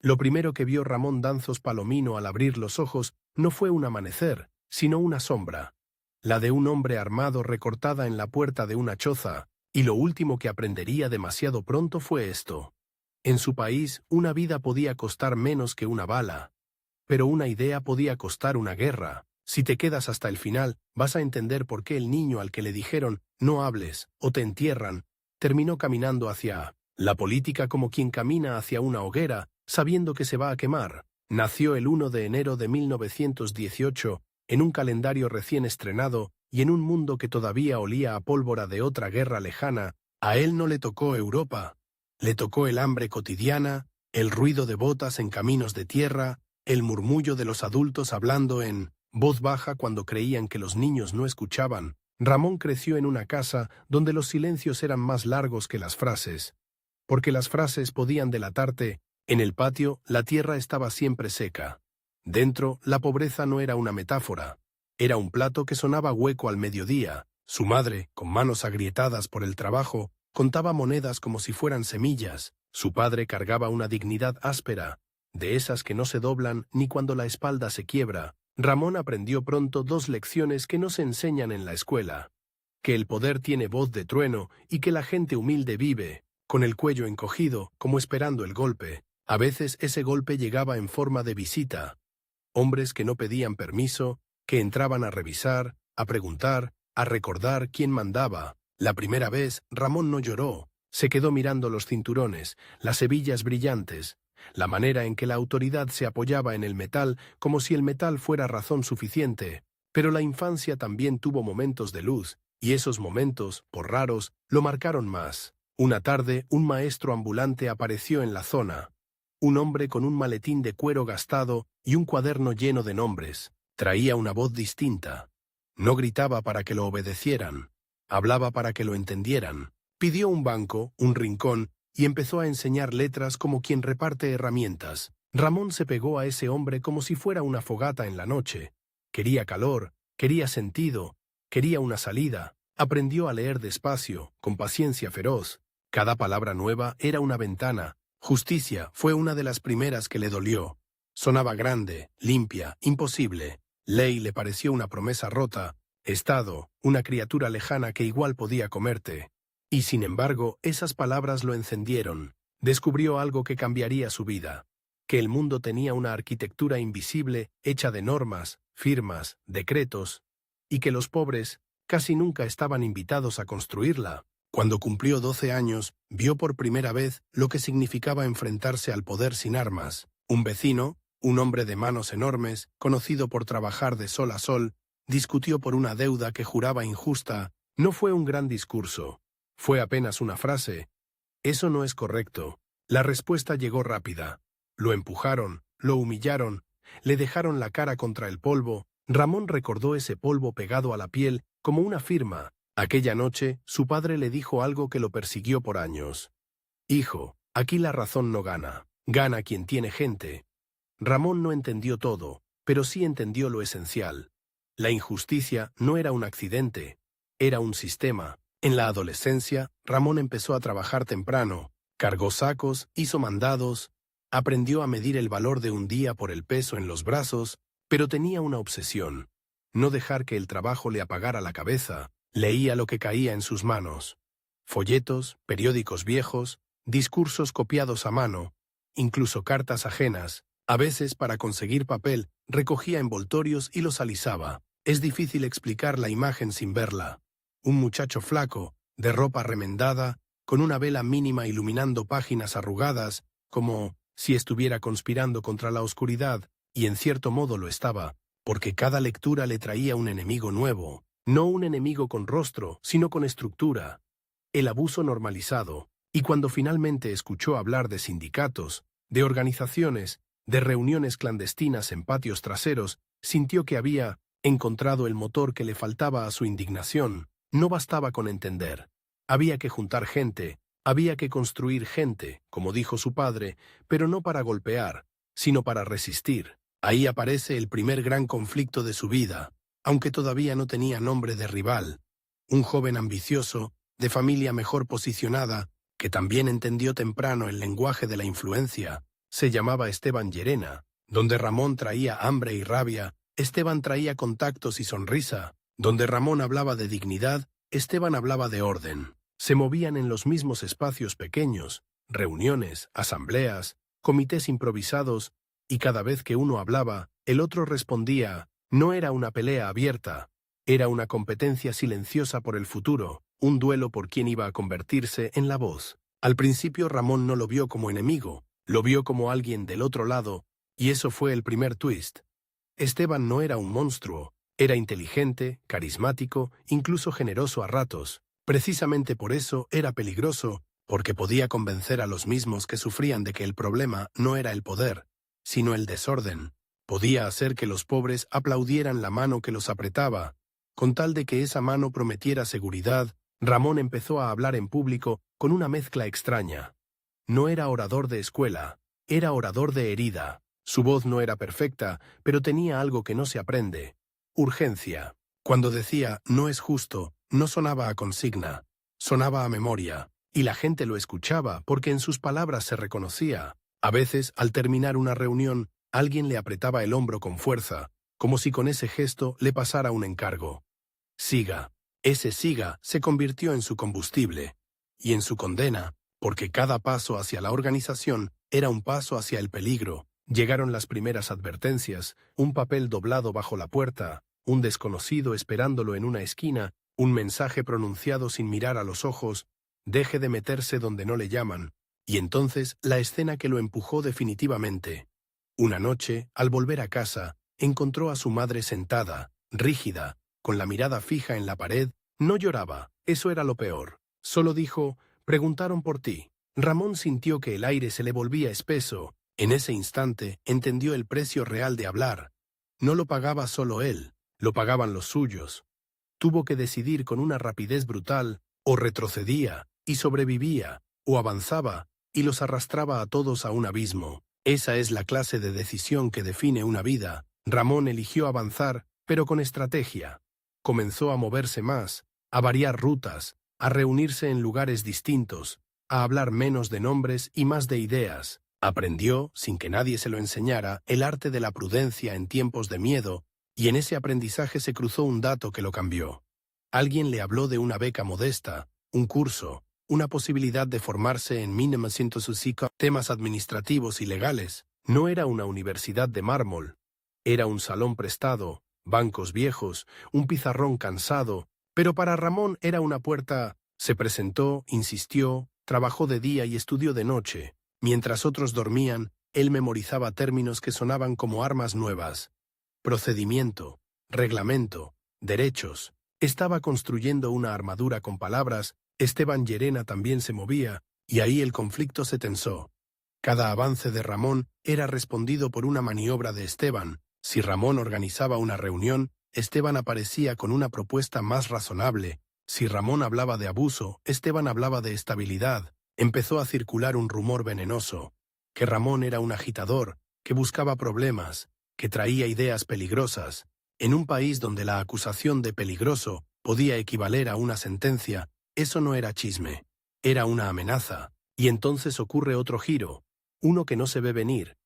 Lo primero que vio Ramón Danzos Palomino al abrir los ojos no fue un amanecer, sino una sombra, la de un hombre armado recortada en la puerta de una choza, y lo último que aprendería demasiado pronto fue esto. En su país, una vida podía costar menos que una bala, pero una idea podía costar una guerra. Si te quedas hasta el final, vas a entender por qué el niño al que le dijeron «no hables» o «te entierran» terminó caminando hacia la política como quien camina hacia una hoguera, sabiendo que se va a quemar. Nació el 1 de enero de 1918, en un calendario recién estrenado y en un mundo que todavía olía a pólvora de otra guerra lejana. A él no le tocó Europa. Le tocó el hambre cotidiana, el ruido de botas en caminos de tierra, el murmullo de los adultos hablando en voz baja cuando creían que los niños no escuchaban. Ramón creció en una casa donde los silencios eran más largos que las frases, porque las frases podían delatarte. En el patio, la tierra estaba siempre seca. Dentro, la pobreza no era una metáfora. Era un plato que sonaba hueco al mediodía. Su madre, con manos agrietadas por el trabajo, contaba monedas como si fueran semillas. Su padre cargaba una dignidad áspera, de esas que no se doblan ni cuando la espalda se quiebra. Ramón aprendió pronto dos lecciones que no se enseñan en la escuela: que el poder tiene voz de trueno y que la gente humilde vive, con el cuello encogido, como esperando el golpe. A veces ese golpe llegaba en forma de visita. Hombres que no pedían permiso, que entraban a revisar, a preguntar, a recordar quién mandaba. La primera vez, Ramón no lloró. Se quedó mirando los cinturones, las hebillas brillantes, la manera en que la autoridad se apoyaba en el metal como si el metal fuera razón suficiente. Pero la infancia también tuvo momentos de luz, y esos momentos, por raros, lo marcaron más. Una tarde, un maestro ambulante apareció en la zona. Un hombre con un maletín de cuero gastado y un cuaderno lleno de nombres. Traía una voz distinta. No gritaba para que lo obedecieran. Hablaba para que lo entendieran. Pidió un banco, un rincón, y empezó a enseñar letras como quien reparte herramientas. Ramón se pegó a ese hombre como si fuera una fogata en la noche. Quería calor, quería sentido, quería una salida. Aprendió a leer despacio, con paciencia feroz. Cada palabra nueva era una ventana. Justicia fue una de las primeras que le dolió. Sonaba grande, limpia, imposible. Ley le pareció una promesa rota. Estado, una criatura lejana que igual podía comerte. Y sin embargo, esas palabras lo encendieron. Descubrió algo que cambiaría su vida. Que el mundo tenía una arquitectura invisible, hecha de normas, firmas, decretos, y que los pobres casi nunca estaban invitados a construirla. Cuando cumplió 12 años, vio por primera vez lo que significaba enfrentarse al poder sin armas. Un vecino, un hombre de manos enormes, conocido por trabajar de sol a sol, discutió por una deuda que juraba injusta. No fue un gran discurso. Fue apenas una frase. «Eso no es correcto». La respuesta llegó rápida. Lo empujaron, lo humillaron, le dejaron la cara contra el polvo. Ramón recordó ese polvo pegado a la piel como una firma. Aquella noche, su padre le dijo algo que lo persiguió por años. «Hijo, aquí la razón no gana. Gana quien tiene gente». Ramón no entendió todo, pero sí entendió lo esencial. La injusticia no era un accidente, era un sistema. En la adolescencia, Ramón empezó a trabajar temprano, cargó sacos, hizo mandados, aprendió a medir el valor de un día por el peso en los brazos, pero tenía una obsesión: no dejar que el trabajo le apagara la cabeza. Leía lo que caía en sus manos: folletos, periódicos viejos, discursos copiados a mano, incluso cartas ajenas. A veces, para conseguir papel, recogía envoltorios y los alisaba. Es difícil explicar la imagen sin verla. Un muchacho flaco, de ropa remendada, con una vela mínima iluminando páginas arrugadas, como si estuviera conspirando contra la oscuridad, y en cierto modo lo estaba, porque cada lectura le traía un enemigo nuevo. No un enemigo con rostro, sino con estructura. El abuso normalizado. Y cuando finalmente escuchó hablar de sindicatos, de organizaciones, de reuniones clandestinas en patios traseros, sintió que había encontrado el motor que le faltaba a su indignación. No bastaba con entender. Había que juntar gente, había que construir gente, como dijo su padre, pero no para golpear, sino para resistir. Ahí aparece el primer gran conflicto de su vida, aunque todavía no tenía nombre de rival. Un joven ambicioso, de familia mejor posicionada, que también entendió temprano el lenguaje de la influencia. Se llamaba Esteban Llerena. Donde Ramón traía hambre y rabia, Esteban traía contactos y sonrisa. Donde Ramón hablaba de dignidad, Esteban hablaba de orden. Se movían en los mismos espacios pequeños, reuniones, asambleas, comités improvisados, y cada vez que uno hablaba, el otro respondía. No era una pelea abierta, era una competencia silenciosa por el futuro, un duelo por quién iba a convertirse en la voz. Al principio Ramón no lo vio como enemigo, lo vio como alguien del otro lado, y eso fue el primer twist. Esteban no era un monstruo, era inteligente, carismático, incluso generoso a ratos. Precisamente por eso era peligroso, porque podía convencer a los mismos que sufrían de que el problema no era el poder, sino el desorden. Podía hacer que los pobres aplaudieran la mano que los apretaba. Con tal de que esa mano prometiera seguridad, Ramón empezó a hablar en público con una mezcla extraña. No era orador de escuela, era orador de herida. Su voz no era perfecta, pero tenía algo que no se aprende: urgencia. Cuando decía «no es justo», no sonaba a consigna, sonaba a memoria, y la gente lo escuchaba porque en sus palabras se reconocía. A veces, al terminar una reunión, alguien le apretaba el hombro con fuerza, como si con ese gesto le pasara un encargo. Siga. Ese siga se convirtió en su combustible, y en su condena, porque cada paso hacia la organización era un paso hacia el peligro. Llegaron las primeras advertencias, un papel doblado bajo la puerta, un desconocido esperándolo en una esquina, un mensaje pronunciado sin mirar a los ojos: deje de meterse donde no le llaman, y entonces la escena que lo empujó definitivamente. Una noche, al volver a casa, encontró a su madre sentada, rígida, con la mirada fija en la pared. No lloraba, eso era lo peor. Solo dijo: «Preguntaron por ti». Ramón sintió que el aire se le volvía espeso. En ese instante entendió el precio real de hablar. No lo pagaba solo él, lo pagaban los suyos. Tuvo que decidir con una rapidez brutal: o retrocedía y sobrevivía, o avanzaba y los arrastraba a todos a un abismo. Esa es la clase de decisión que define una vida. Ramón eligió avanzar, pero con estrategia. Comenzó a moverse más, a variar rutas, a reunirse en lugares distintos, a hablar menos de nombres y más de ideas. Aprendió, sin que nadie se lo enseñara, el arte de la prudencia en tiempos de miedo, y en ese aprendizaje se cruzó un dato que lo cambió. Alguien le habló de una beca modesta, un curso, una posibilidad de formarse en 1905, temas administrativos y legales. No era una universidad de mármol, era un salón prestado, bancos viejos, un pizarrón cansado, pero para Ramón era una puerta. Se presentó, insistió, trabajó de día y estudió de noche. Mientras otros dormían, él memorizaba términos que sonaban como armas nuevas. Procedimiento, reglamento, derechos. Estaba construyendo una armadura con palabras. Esteban Llerena también se movía, y ahí el conflicto se tensó. Cada avance de Ramón era respondido por una maniobra de Esteban. Si Ramón organizaba una reunión, Esteban aparecía con una propuesta más razonable. Si Ramón hablaba de abuso, Esteban hablaba de estabilidad. Empezó a circular un rumor venenoso: que Ramón era un agitador, que buscaba problemas, que traía ideas peligrosas. En un país donde la acusación de peligroso podía equivaler a una sentencia, eso no era chisme, era una amenaza. Y entonces ocurre otro giro, uno que no se ve venir.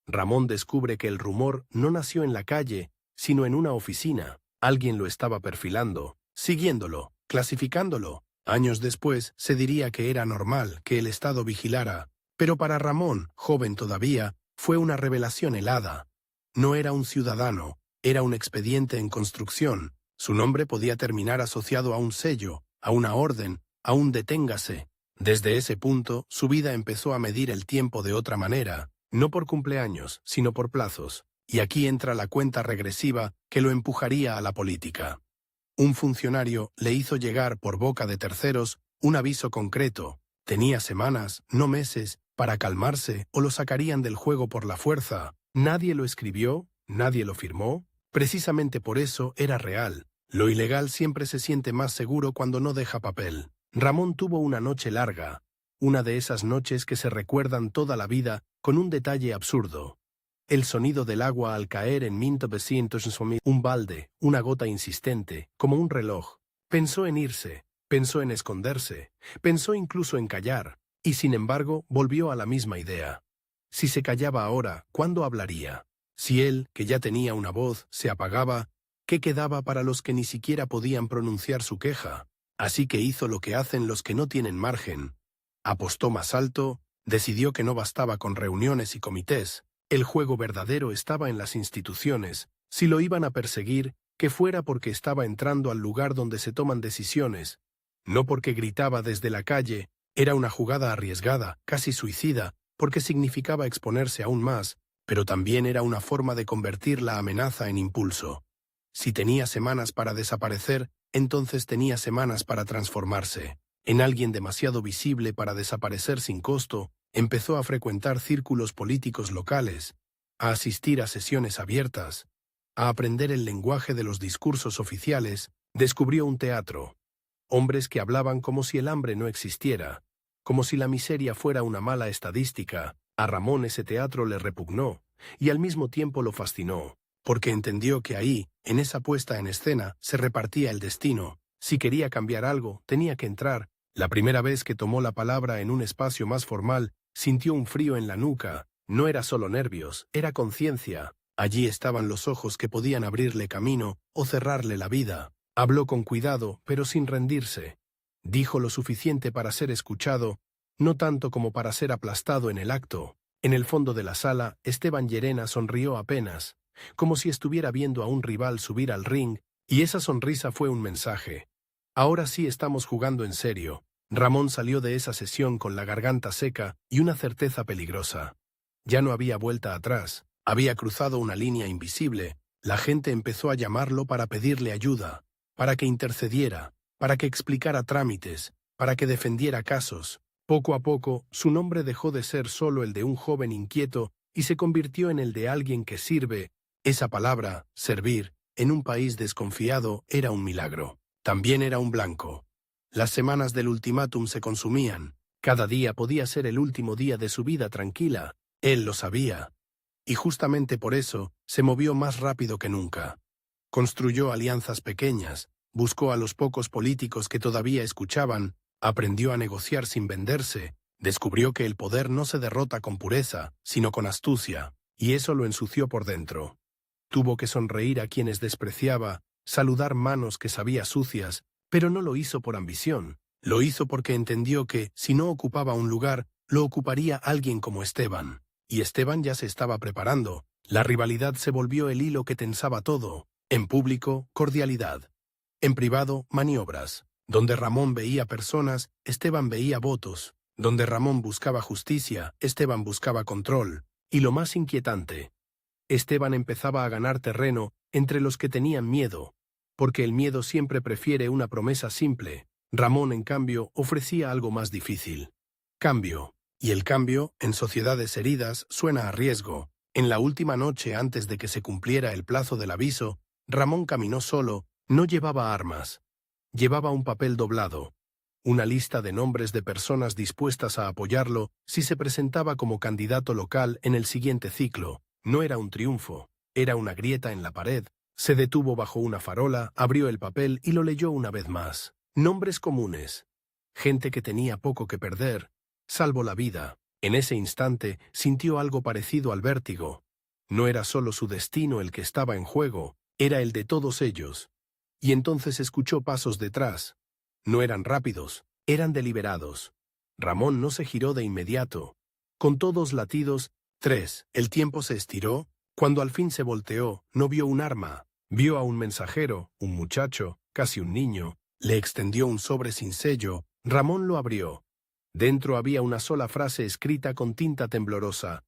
Ramón descubre que el rumor no nació en la calle, sino en una oficina. Alguien lo estaba perfilando, siguiéndolo, clasificándolo. Años después se diría que era normal que el Estado vigilara, pero para Ramón, joven todavía, fue una revelación helada. No era un ciudadano, era un expediente en construcción. Su nombre podía terminar asociado a un sello, a una orden, a un deténgase. Desde ese punto, su vida empezó a medir el tiempo de otra manera, no por cumpleaños, sino por plazos. Y aquí entra la cuenta regresiva que lo empujaría a la política. Un funcionario le hizo llegar por boca de terceros un aviso concreto. Tenía semanas, no meses, para calmarse o lo sacarían del juego por la fuerza. Nadie lo escribió, nadie lo firmó. Precisamente por eso era real. Lo ilegal siempre se siente más seguro cuando no deja papel. Ramón tuvo una noche larga, una de esas noches que se recuerdan toda la vida con un detalle absurdo. El sonido del agua al caer en 1900, un balde, una gota insistente, como un reloj. Pensó en irse, pensó en esconderse, pensó incluso en callar, y sin embargo volvió a la misma idea. Si se callaba ahora, ¿cuándo hablaría? Si él, que ya tenía una voz, se apagaba, ¿qué quedaba para los que ni siquiera podían pronunciar su queja? Así que hizo lo que hacen los que no tienen margen. Apostó más alto, decidió que no bastaba con reuniones y comités. El juego verdadero estaba en las instituciones. Si lo iban a perseguir, que fuera porque estaba entrando al lugar donde se toman decisiones, no porque gritaba desde la calle. Era una jugada arriesgada, casi suicida, porque significaba exponerse aún más, pero también era una forma de convertir la amenaza en impulso. Si tenía semanas para desaparecer, entonces tenía semanas para transformarse. En alguien demasiado visible para desaparecer sin costo, empezó a frecuentar círculos políticos locales, a asistir a sesiones abiertas, a aprender el lenguaje de los discursos oficiales. Descubrió un teatro. Hombres que hablaban como si el hambre no existiera, como si la miseria fuera una mala estadística. A Ramón ese teatro le repugnó, y al mismo tiempo lo fascinó, porque entendió que ahí, en esa puesta en escena, se repartía el destino. Si quería cambiar algo, tenía que entrar. La primera vez que tomó la palabra en un espacio más formal, sintió un frío en la nuca. No era solo nervios, era conciencia. Allí estaban los ojos que podían abrirle camino o cerrarle la vida. Habló con cuidado, pero sin rendirse. Dijo lo suficiente para ser escuchado, no tanto como para ser aplastado en el acto. En el fondo de la sala, Esteban Llerena sonrió apenas, como si estuviera viendo a un rival subir al ring, y esa sonrisa fue un mensaje. Ahora sí estamos jugando en serio. Ramón salió de esa sesión con la garganta seca y una certeza peligrosa. Ya no había vuelta atrás, había cruzado una línea invisible. La gente empezó a llamarlo para pedirle ayuda, para que intercediera, para que explicara trámites, para que defendiera casos. Poco a poco, su nombre dejó de ser solo el de un joven inquieto y se convirtió en el de alguien que sirve. Esa palabra, servir, en un país desconfiado, era un milagro. También era un blanco. Las semanas del ultimátum se consumían. Cada día podía ser el último día de su vida tranquila. Él lo sabía. Y justamente por eso, se movió más rápido que nunca. Construyó alianzas pequeñas, buscó a los pocos políticos que todavía escuchaban, aprendió a negociar sin venderse, descubrió que el poder no se derrota con pureza, sino con astucia, y eso lo ensució por dentro. Tuvo que sonreír a quienes despreciaba, saludar manos que sabía sucias, pero no lo hizo por ambición. Lo hizo porque entendió que, si no ocupaba un lugar, lo ocuparía alguien como Esteban. Y Esteban ya se estaba preparando. La rivalidad se volvió el hilo que tensaba todo. En público, cordialidad. En privado, maniobras. Donde Ramón veía personas, Esteban veía votos. Donde Ramón buscaba justicia, Esteban buscaba control. Y lo más inquietante, Esteban empezaba a ganar terreno entre los que tenían miedo, porque el miedo siempre prefiere una promesa simple. Ramón, en cambio, ofrecía algo más difícil. Cambio. Y el cambio, en sociedades heridas, suena a riesgo. En la última noche antes de que se cumpliera el plazo del aviso, Ramón caminó solo, no llevaba armas. Llevaba un papel doblado, una lista de nombres de personas dispuestas a apoyarlo si se presentaba como candidato local en el siguiente ciclo. No era un triunfo, era una grieta en la pared. Se detuvo bajo una farola, abrió el papel y lo leyó una vez más. Nombres comunes. Gente que tenía poco que perder, salvo la vida. En ese instante sintió algo parecido al vértigo. No era solo su destino el que estaba en juego, era el de todos ellos. Y entonces escuchó pasos detrás. No eran rápidos, eran deliberados. Ramón no se giró de inmediato. Con todos latidos, 3. El tiempo se estiró. Cuando al fin se volteó, no vio un arma. Vio a un mensajero, un muchacho, casi un niño. Le extendió un sobre sin sello. Ramón lo abrió. Dentro había una sola frase escrita con tinta temblorosa.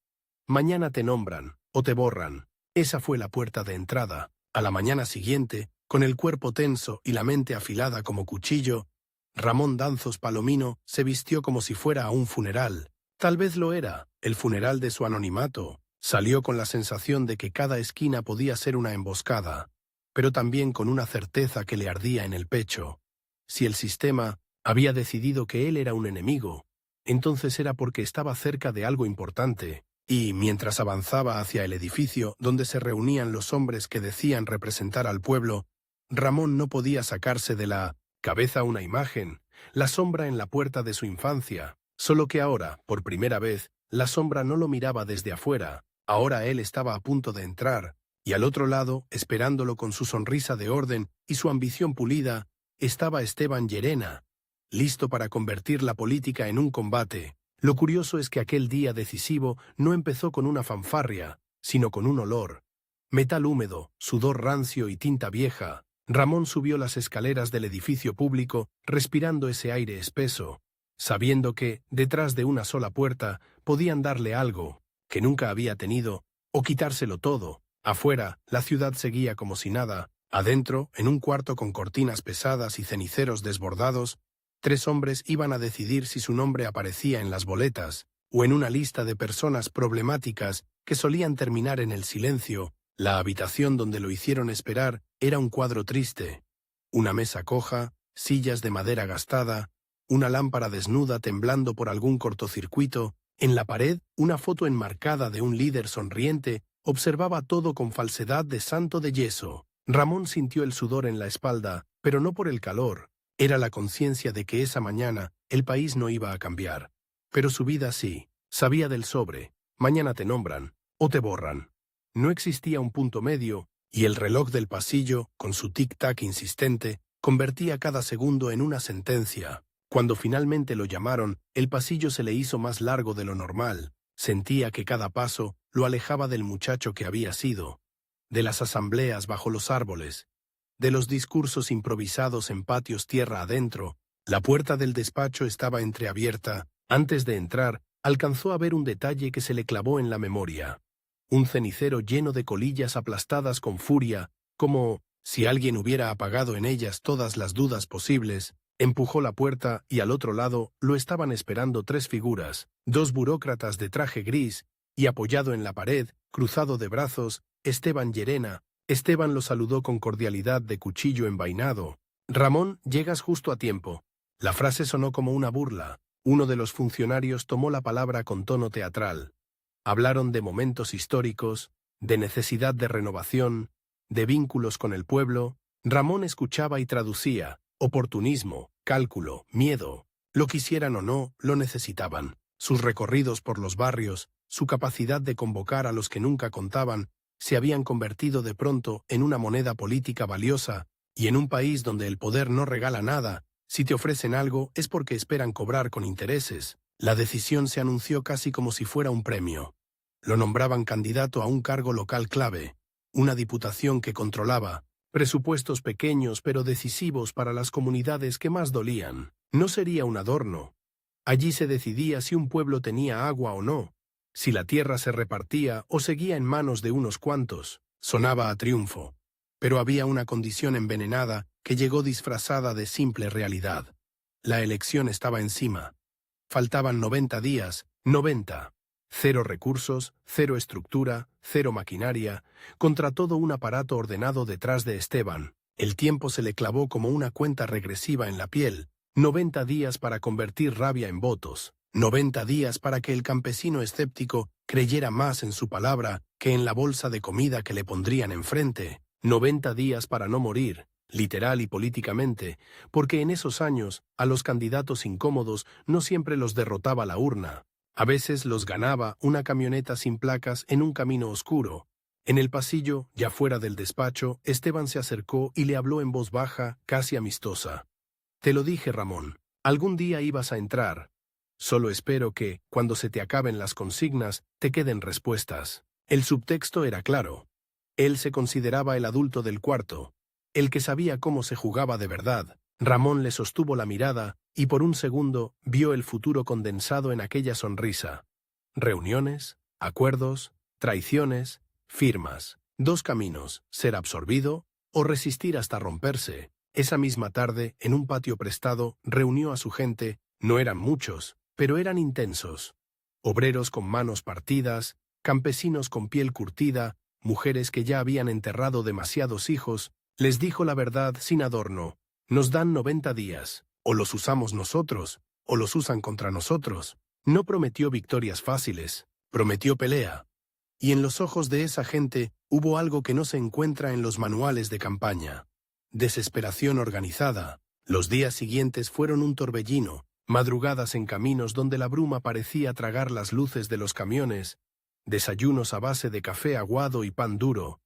Mañana te nombran, o te borran. Esa fue la puerta de entrada. A la mañana siguiente, con el cuerpo tenso y la mente afilada como cuchillo, Ramón Danzos Palomino se vistió como si fuera a un funeral. Tal vez lo era, el funeral de su anonimato. Salió con la sensación de que cada esquina podía ser una emboscada, pero también con una certeza que le ardía en el pecho. Si el sistema había decidido que él era un enemigo, entonces era porque estaba cerca de algo importante, y mientras avanzaba hacia el edificio donde se reunían los hombres que decían representar al pueblo, Ramón no podía sacarse de la cabeza una imagen, la sombra en la puerta de su infancia, solo que ahora, por primera vez, la sombra no lo miraba desde afuera, ahora él estaba a punto de entrar, y al otro lado, esperándolo con su sonrisa de orden y su ambición pulida, estaba Esteban Llerena, listo para convertir la política en un combate. Lo curioso es que aquel día decisivo no empezó con una fanfarria, sino con un olor. Metal húmedo, sudor rancio y tinta vieja. Ramón subió las escaleras del edificio público, respirando ese aire espeso, sabiendo que, detrás de una sola puerta, podían darle algo, que nunca había tenido, o quitárselo todo. Afuera, la ciudad seguía como si nada. Adentro, en un cuarto con cortinas pesadas y ceniceros desbordados, 3 hombres iban a decidir si su nombre aparecía en las boletas, o en una lista de personas problemáticas que solían terminar en el silencio. La habitación donde lo hicieron esperar era un cuadro triste. Una mesa coja, sillas de madera gastada, una lámpara desnuda temblando por algún cortocircuito. En la pared, una foto enmarcada de un líder sonriente observaba todo con falsedad de santo de yeso. Ramón sintió el sudor en la espalda, pero no por el calor. Era la conciencia de que esa mañana el país no iba a cambiar. Pero su vida sí. Sabía del sobre. Mañana te nombran, o te borran. No existía un punto medio, y el reloj del pasillo, con su tic-tac insistente, convertía cada segundo en una sentencia. Cuando finalmente lo llamaron, el pasillo se le hizo más largo de lo normal. Sentía que cada paso lo alejaba del muchacho que había sido, de las asambleas bajo los árboles, de los discursos improvisados en patios tierra adentro. La puerta del despacho estaba entreabierta. Antes de entrar, alcanzó a ver un detalle que se le clavó en la memoria. Un cenicero lleno de colillas aplastadas con furia, como si alguien hubiera apagado en ellas todas las dudas posibles. Empujó la puerta y al otro lado lo estaban esperando 3 figuras, 2 burócratas de traje gris, y apoyado en la pared, cruzado de brazos, Esteban Llerena. Esteban lo saludó con cordialidad de cuchillo envainado. «Ramón, llegas justo a tiempo». La frase sonó como una burla. Uno de los funcionarios tomó la palabra con tono teatral. Hablaron de momentos históricos, de necesidad de renovación, de vínculos con el pueblo. Ramón escuchaba y traducía. Oportunismo, cálculo, miedo. Lo quisieran o no, lo necesitaban. Sus recorridos por los barrios, su capacidad de convocar a los que nunca contaban, se habían convertido de pronto en una moneda política valiosa, y en un país donde el poder no regala nada, si te ofrecen algo es porque esperan cobrar con intereses. La decisión se anunció casi como si fuera un premio. Lo nombraban candidato a un cargo local clave, una diputación que controlaba, presupuestos pequeños pero decisivos para las comunidades que más dolían. No sería un adorno. Allí se decidía si un pueblo tenía agua o no, si la tierra se repartía o seguía en manos de unos cuantos. Sonaba a triunfo. Pero había una condición envenenada que llegó disfrazada de simple realidad. La elección estaba encima. Faltaban 90 días, 90. 0 recursos, 0 estructura, 0 maquinaria, contra todo un aparato ordenado detrás de Esteban. El tiempo se le clavó como una cuenta regresiva en la piel. 90 días para convertir rabia en votos. 90 días para que el campesino escéptico creyera más en su palabra que en la bolsa de comida que le pondrían enfrente. 90 días para no morir, literal y políticamente, porque en esos años a los candidatos incómodos no siempre los derrotaba la urna. A veces los ganaba una camioneta sin placas en un camino oscuro. En el pasillo, ya fuera del despacho, Esteban se acercó y le habló en voz baja, casi amistosa. «Te lo dije, Ramón, algún día ibas a entrar. Solo espero que, cuando se te acaben las consignas, te queden respuestas». El subtexto era claro. Él se consideraba el adulto del cuarto, el que sabía cómo se jugaba de verdad. Ramón le sostuvo la mirada y por un segundo vio el futuro condensado en aquella sonrisa. Reuniones, acuerdos, traiciones, firmas. 2 caminos, ser absorbido o resistir hasta romperse. Esa misma tarde, en un patio prestado, reunió a su gente. No eran muchos, pero eran intensos. Obreros con manos partidas, campesinos con piel curtida, mujeres que ya habían enterrado demasiados hijos. Les dijo la verdad sin adorno. Nos dan 90 días. O los usamos nosotros, o los usan contra nosotros. No prometió victorias fáciles, prometió pelea. Y en los ojos de esa gente hubo algo que no se encuentra en los manuales de campaña. Desesperación organizada. Los días siguientes fueron un torbellino. Madrugadas en caminos donde la bruma parecía tragar las luces de los camiones, desayunos a base de café aguado y pan duro,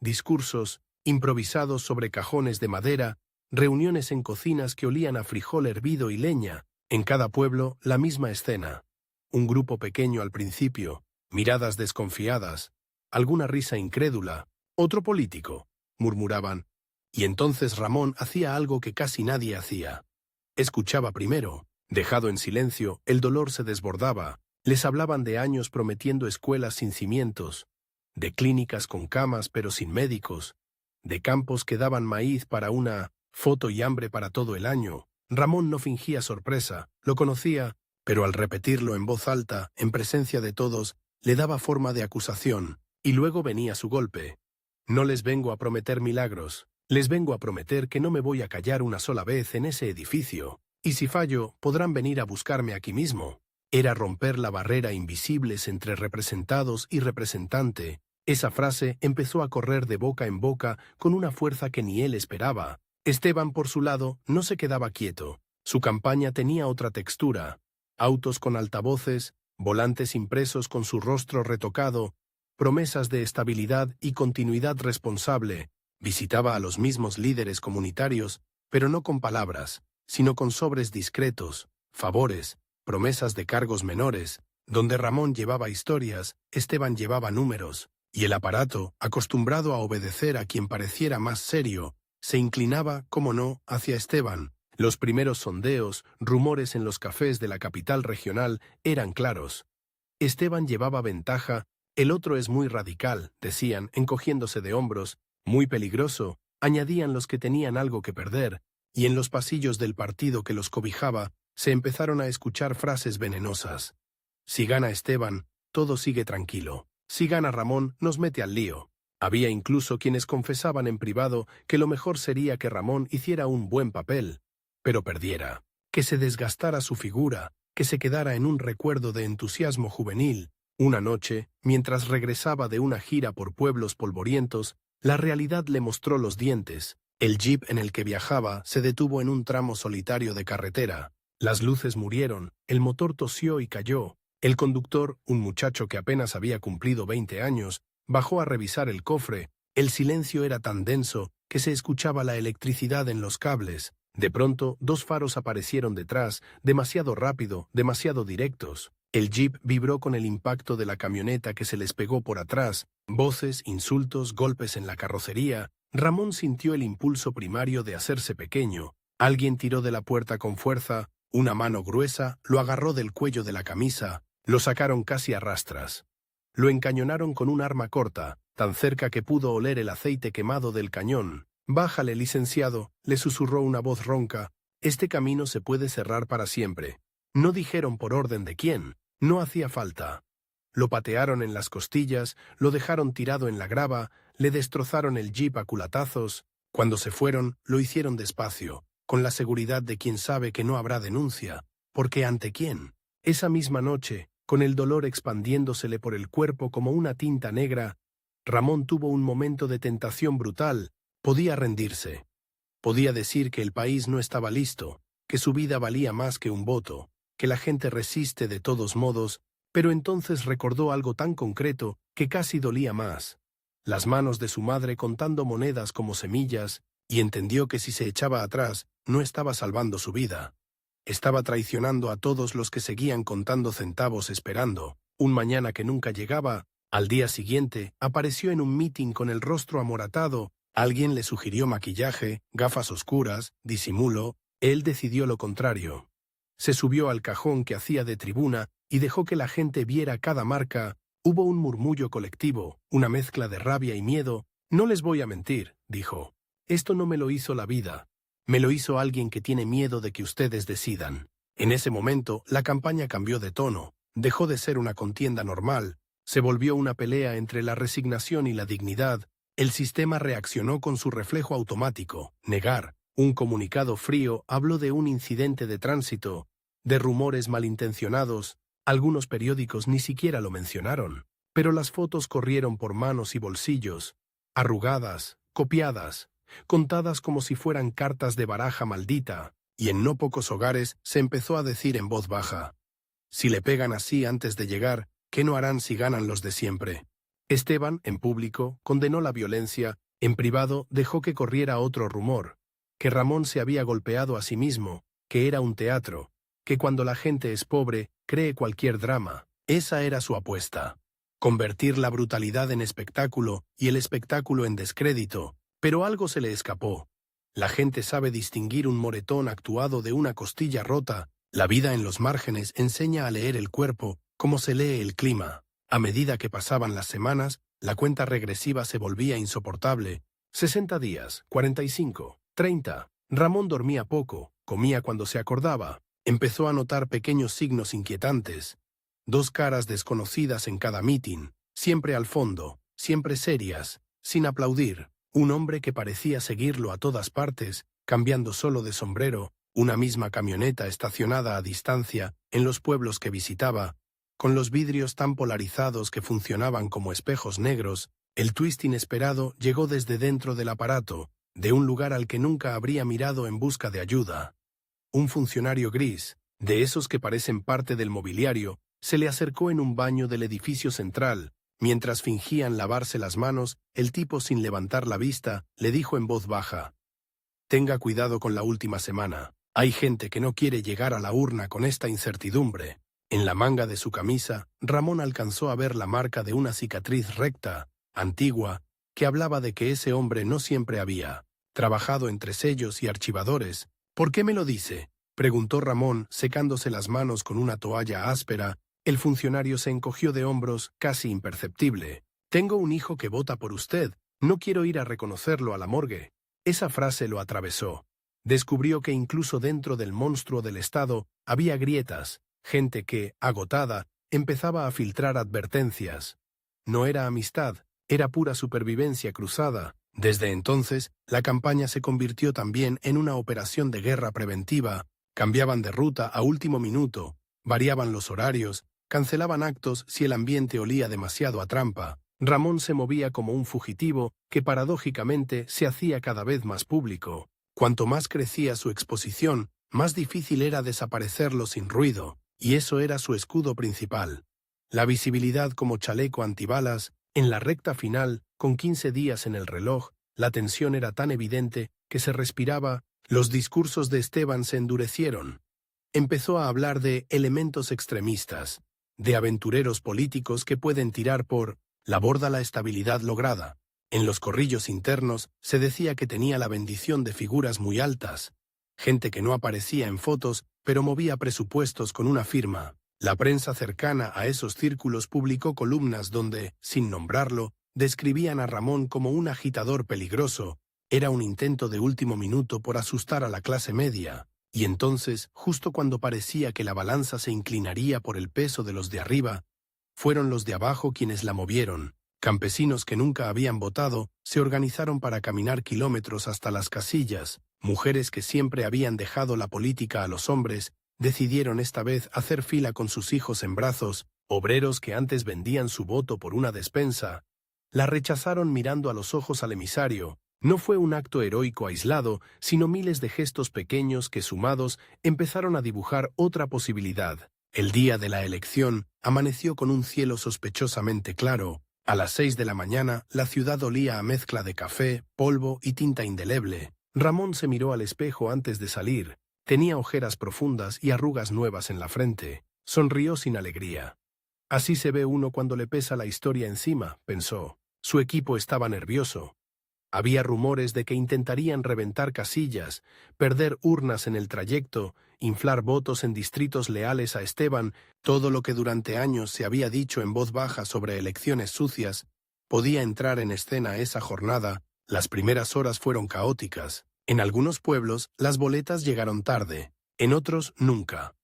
discursos improvisados sobre cajones de madera, reuniones en cocinas que olían a frijol hervido y leña, en cada pueblo la misma escena. Un grupo pequeño al principio, miradas desconfiadas, alguna risa incrédula, otro político, murmuraban, y entonces Ramón hacía algo que casi nadie hacía. Escuchaba primero. Dejado en silencio, el dolor se desbordaba. Les hablaban de años prometiendo escuelas sin cimientos, de clínicas con camas pero sin médicos, de campos que daban maíz para una foto y hambre para todo el año. Ramón no fingía sorpresa, lo conocía, pero al repetirlo en voz alta, en presencia de todos, le daba forma de acusación, y luego venía su golpe. No les vengo a prometer milagros, les vengo a prometer que no me voy a callar una sola vez en ese edificio. Y si fallo, podrán venir a buscarme aquí mismo. Era romper la barrera invisibles entre representados y representante. Esa frase empezó a correr de boca en boca con una fuerza que ni él esperaba. Esteban, por su lado, no se quedaba quieto. Su campaña tenía otra textura. Autos con altavoces, volantes impresos con su rostro retocado, promesas de estabilidad y continuidad responsable. Visitaba a los mismos líderes comunitarios, pero no con palabras, sino con sobres discretos, favores, promesas de cargos menores. Donde Ramón llevaba historias, Esteban llevaba números, y el aparato, acostumbrado a obedecer a quien pareciera más serio, se inclinaba, como no, hacia Esteban. Los primeros sondeos, rumores en los cafés de la capital regional eran claros. Esteban llevaba ventaja, el otro es muy radical, decían, encogiéndose de hombros, muy peligroso, añadían los que tenían algo que perder, y en los pasillos del partido que los cobijaba se empezaron a escuchar frases venenosas. Si gana Esteban, todo sigue tranquilo. Si gana Ramón, nos mete al lío. Había incluso quienes confesaban en privado que lo mejor sería que Ramón hiciera un buen papel, pero perdiera, que se desgastara su figura, que se quedara en un recuerdo de entusiasmo juvenil. Una noche, mientras regresaba de una gira por pueblos polvorientos, la realidad le mostró los dientes. El jeep en el que viajaba se detuvo en un tramo solitario de carretera. Las luces murieron, el motor tosió y cayó. El conductor, un muchacho que apenas había cumplido 20 años, bajó a revisar el cofre. El silencio era tan denso que se escuchaba la electricidad en los cables. De pronto, dos faros aparecieron detrás, demasiado rápido, demasiado directos. El jeep vibró con el impacto de la camioneta que se les pegó por atrás. Voces, insultos, golpes en la carrocería. Ramón sintió el impulso primario de hacerse pequeño. Alguien tiró de la puerta con fuerza, una mano gruesa lo agarró del cuello de la camisa, lo sacaron casi a rastras. Lo encañonaron con un arma corta, tan cerca que pudo oler el aceite quemado del cañón. «Bájale, licenciado», le susurró una voz ronca. «Este camino se puede cerrar para siempre». No dijeron por orden de quién, no hacía falta. Lo patearon en las costillas, lo dejaron tirado en la grava, le destrozaron el jeep a culatazos. Cuando se fueron, lo hicieron despacio, con la seguridad de quien sabe que no habrá denuncia. Porque ¿ante quién? Esa misma noche, con el dolor expandiéndosele por el cuerpo como una tinta negra, Ramón tuvo un momento de tentación brutal. Podía rendirse. Podía decir que el país no estaba listo, que su vida valía más que un voto, que la gente resiste de todos modos, pero entonces recordó algo tan concreto que casi dolía más. Las manos de su madre contando monedas como semillas, y entendió que si se echaba atrás, no estaba salvando su vida. Estaba traicionando a todos los que seguían contando centavos esperando. Un mañana que nunca llegaba, al día siguiente, apareció en un mitin con el rostro amoratado. Alguien le sugirió maquillaje, gafas oscuras, disimulo. Él decidió lo contrario. Se subió al cajón que hacía de tribuna y dejó que la gente viera cada marca. Hubo un murmullo colectivo, una mezcla de rabia y miedo. «No les voy a mentir», dijo. «Esto no me lo hizo la vida. Me lo hizo alguien que tiene miedo de que ustedes decidan». En ese momento, la campaña cambió de tono. Dejó de ser una contienda normal. Se volvió una pelea entre la resignación y la dignidad. El sistema reaccionó con su reflejo automático, negar. Un comunicado frío habló de un incidente de tránsito, de rumores malintencionados. Algunos periódicos ni siquiera lo mencionaron, pero las fotos corrieron por manos y bolsillos, arrugadas, copiadas, contadas como si fueran cartas de baraja maldita. y en no pocos hogares se empezó a decir en voz baja: si le pegan así antes de llegar, ¿qué no harán si ganan los de siempre? Esteban, en público, condenó la violencia. En privado dejó que corriera otro rumor: que Ramón se había golpeado a sí mismo, que era un teatro, que cuando la gente es pobre, cree cualquier drama. Esa era su apuesta: convertir la brutalidad en espectáculo y el espectáculo en descrédito. Pero algo se le escapó. La gente sabe distinguir un moretón actuado de una costilla rota. La vida en los márgenes enseña a leer el cuerpo como se lee el clima. A medida que pasaban las semanas, la cuenta regresiva se volvía insoportable. 60 días, 45, 30. Ramón dormía poco, comía cuando se acordaba. Empezó a notar pequeños signos inquietantes. 2 caras desconocidas en cada mitin, siempre al fondo, siempre serias, sin aplaudir. Un hombre que parecía seguirlo a todas partes, cambiando solo de sombrero. Una misma camioneta estacionada a distancia en los pueblos que visitaba, con los vidrios tan polarizados que funcionaban como espejos negros. El twist inesperado llegó desde dentro del aparato, de un lugar al que nunca habría mirado en busca de ayuda. Un funcionario gris, de esos que parecen parte del mobiliario, se le acercó en un baño del edificio central. Mientras fingían lavarse las manos, el tipo, sin levantar la vista, le dijo en voz baja: tenga cuidado con la última semana. Hay gente que no quiere llegar a la urna con esta incertidumbre. En la manga de su camisa, Ramón alcanzó a ver la marca de una cicatriz recta, antigua, que hablaba de que ese hombre no siempre había trabajado entre sellos y archivadores. ¿Por qué me lo dice?, preguntó Ramón, secándose las manos con una toalla áspera. El funcionario se encogió de hombros, casi imperceptible. Tengo un hijo que vota por usted. No quiero ir a reconocerlo a la morgue. Esa frase lo atravesó. Descubrió que incluso dentro del monstruo del Estado había grietas, gente que, agotada, empezaba a filtrar advertencias. No era amistad, era pura supervivencia cruzada. Desde entonces, la campaña se convirtió también en una operación de guerra preventiva. Cambiaban de ruta a último minuto, variaban los horarios, cancelaban actos si el ambiente olía demasiado a trampa. Ramón se movía como un fugitivo que paradójicamente se hacía cada vez más público. Cuanto más crecía su exposición, más difícil era desaparecerlo sin ruido, y eso era su escudo principal. La visibilidad como chaleco antibalas. En la recta final, con 15 días en el reloj, la tensión era tan evidente que se respiraba. Los discursos de Esteban se endurecieron. Empezó a hablar de elementos extremistas, de aventureros políticos que pueden tirar por la borda la estabilidad lograda. En los corrillos internos se decía que tenía la bendición de figuras muy altas, gente que no aparecía en fotos, pero movía presupuestos con una firma. La prensa cercana a esos círculos publicó columnas donde, sin nombrarlo, describían a Ramón como un agitador peligroso. Era un intento de último minuto por asustar a la clase media. Y entonces, justo cuando parecía que la balanza se inclinaría por el peso de los de arriba, fueron los de abajo quienes la movieron. Campesinos que nunca habían votado se organizaron para caminar kilómetros hasta las casillas. Mujeres que siempre habían dejado la política a los hombres decidieron esta vez hacer fila con sus hijos en brazos. Obreros que antes vendían su voto por una despensa la rechazaron mirando a los ojos al emisario. No fue un acto heroico aislado, sino miles de gestos pequeños que, sumados, empezaron a dibujar otra posibilidad. El día de la elección amaneció con un cielo sospechosamente claro. A las 6 de la mañana, la ciudad olía a mezcla de café, polvo y tinta indeleble. Ramón se miró al espejo antes de salir. Tenía ojeras profundas y arrugas nuevas en la frente. Sonrió sin alegría. Así se ve uno cuando le pesa la historia encima, pensó. Su equipo estaba nervioso. Había rumores de que intentarían reventar casillas, perder urnas en el trayecto, inflar votos en distritos leales a Esteban. Todo lo que durante años se había dicho en voz baja sobre elecciones sucias podía entrar en escena esa jornada. Las primeras horas fueron caóticas. En algunos pueblos las boletas llegaron tarde, en otros nunca.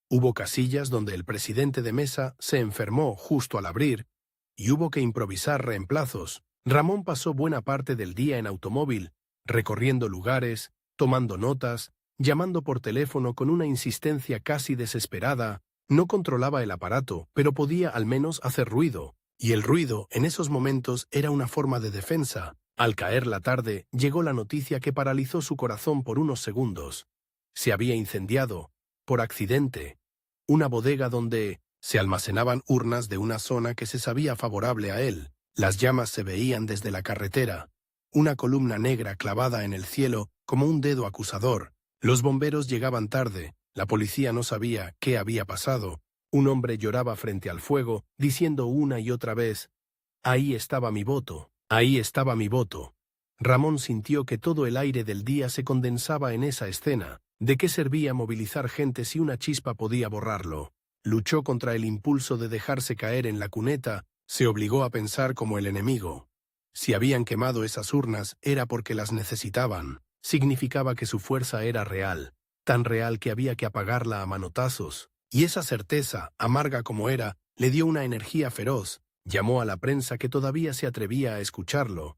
Hubo casillas donde el presidente de mesa se enfermó justo al abrir y hubo que improvisar reemplazos. Ramón pasó buena parte del día en automóvil, recorriendo lugares, tomando notas, llamando por teléfono con una insistencia casi desesperada. No controlaba el aparato, pero podía al menos hacer ruido, y el ruido en esos momentos era una forma de defensa. Al caer la tarde, llegó la noticia que paralizó su corazón por unos segundos. Se había incendiado, por accidente, una bodega donde se almacenaban urnas de una zona que se sabía favorable a él. Las llamas se veían desde la carretera, una columna negra clavada en el cielo como un dedo acusador. Los bomberos llegaban tarde, la policía no sabía qué había pasado. Un hombre lloraba frente al fuego, diciendo una y otra vez: «Ahí estaba mi voto, ahí estaba mi voto». Ramón sintió que todo el aire del día se condensaba en esa escena. ¿De qué servía movilizar gente si una chispa podía borrarlo? Luchó contra el impulso de dejarse caer en la cuneta, se obligó a pensar como el enemigo. Si habían quemado esas urnas era porque las necesitaban. Significaba que su fuerza era real, tan real que había que apagarla a manotazos. Y esa certeza, amarga como era, le dio una energía feroz. Llamó a la prensa que todavía se atrevía a escucharlo.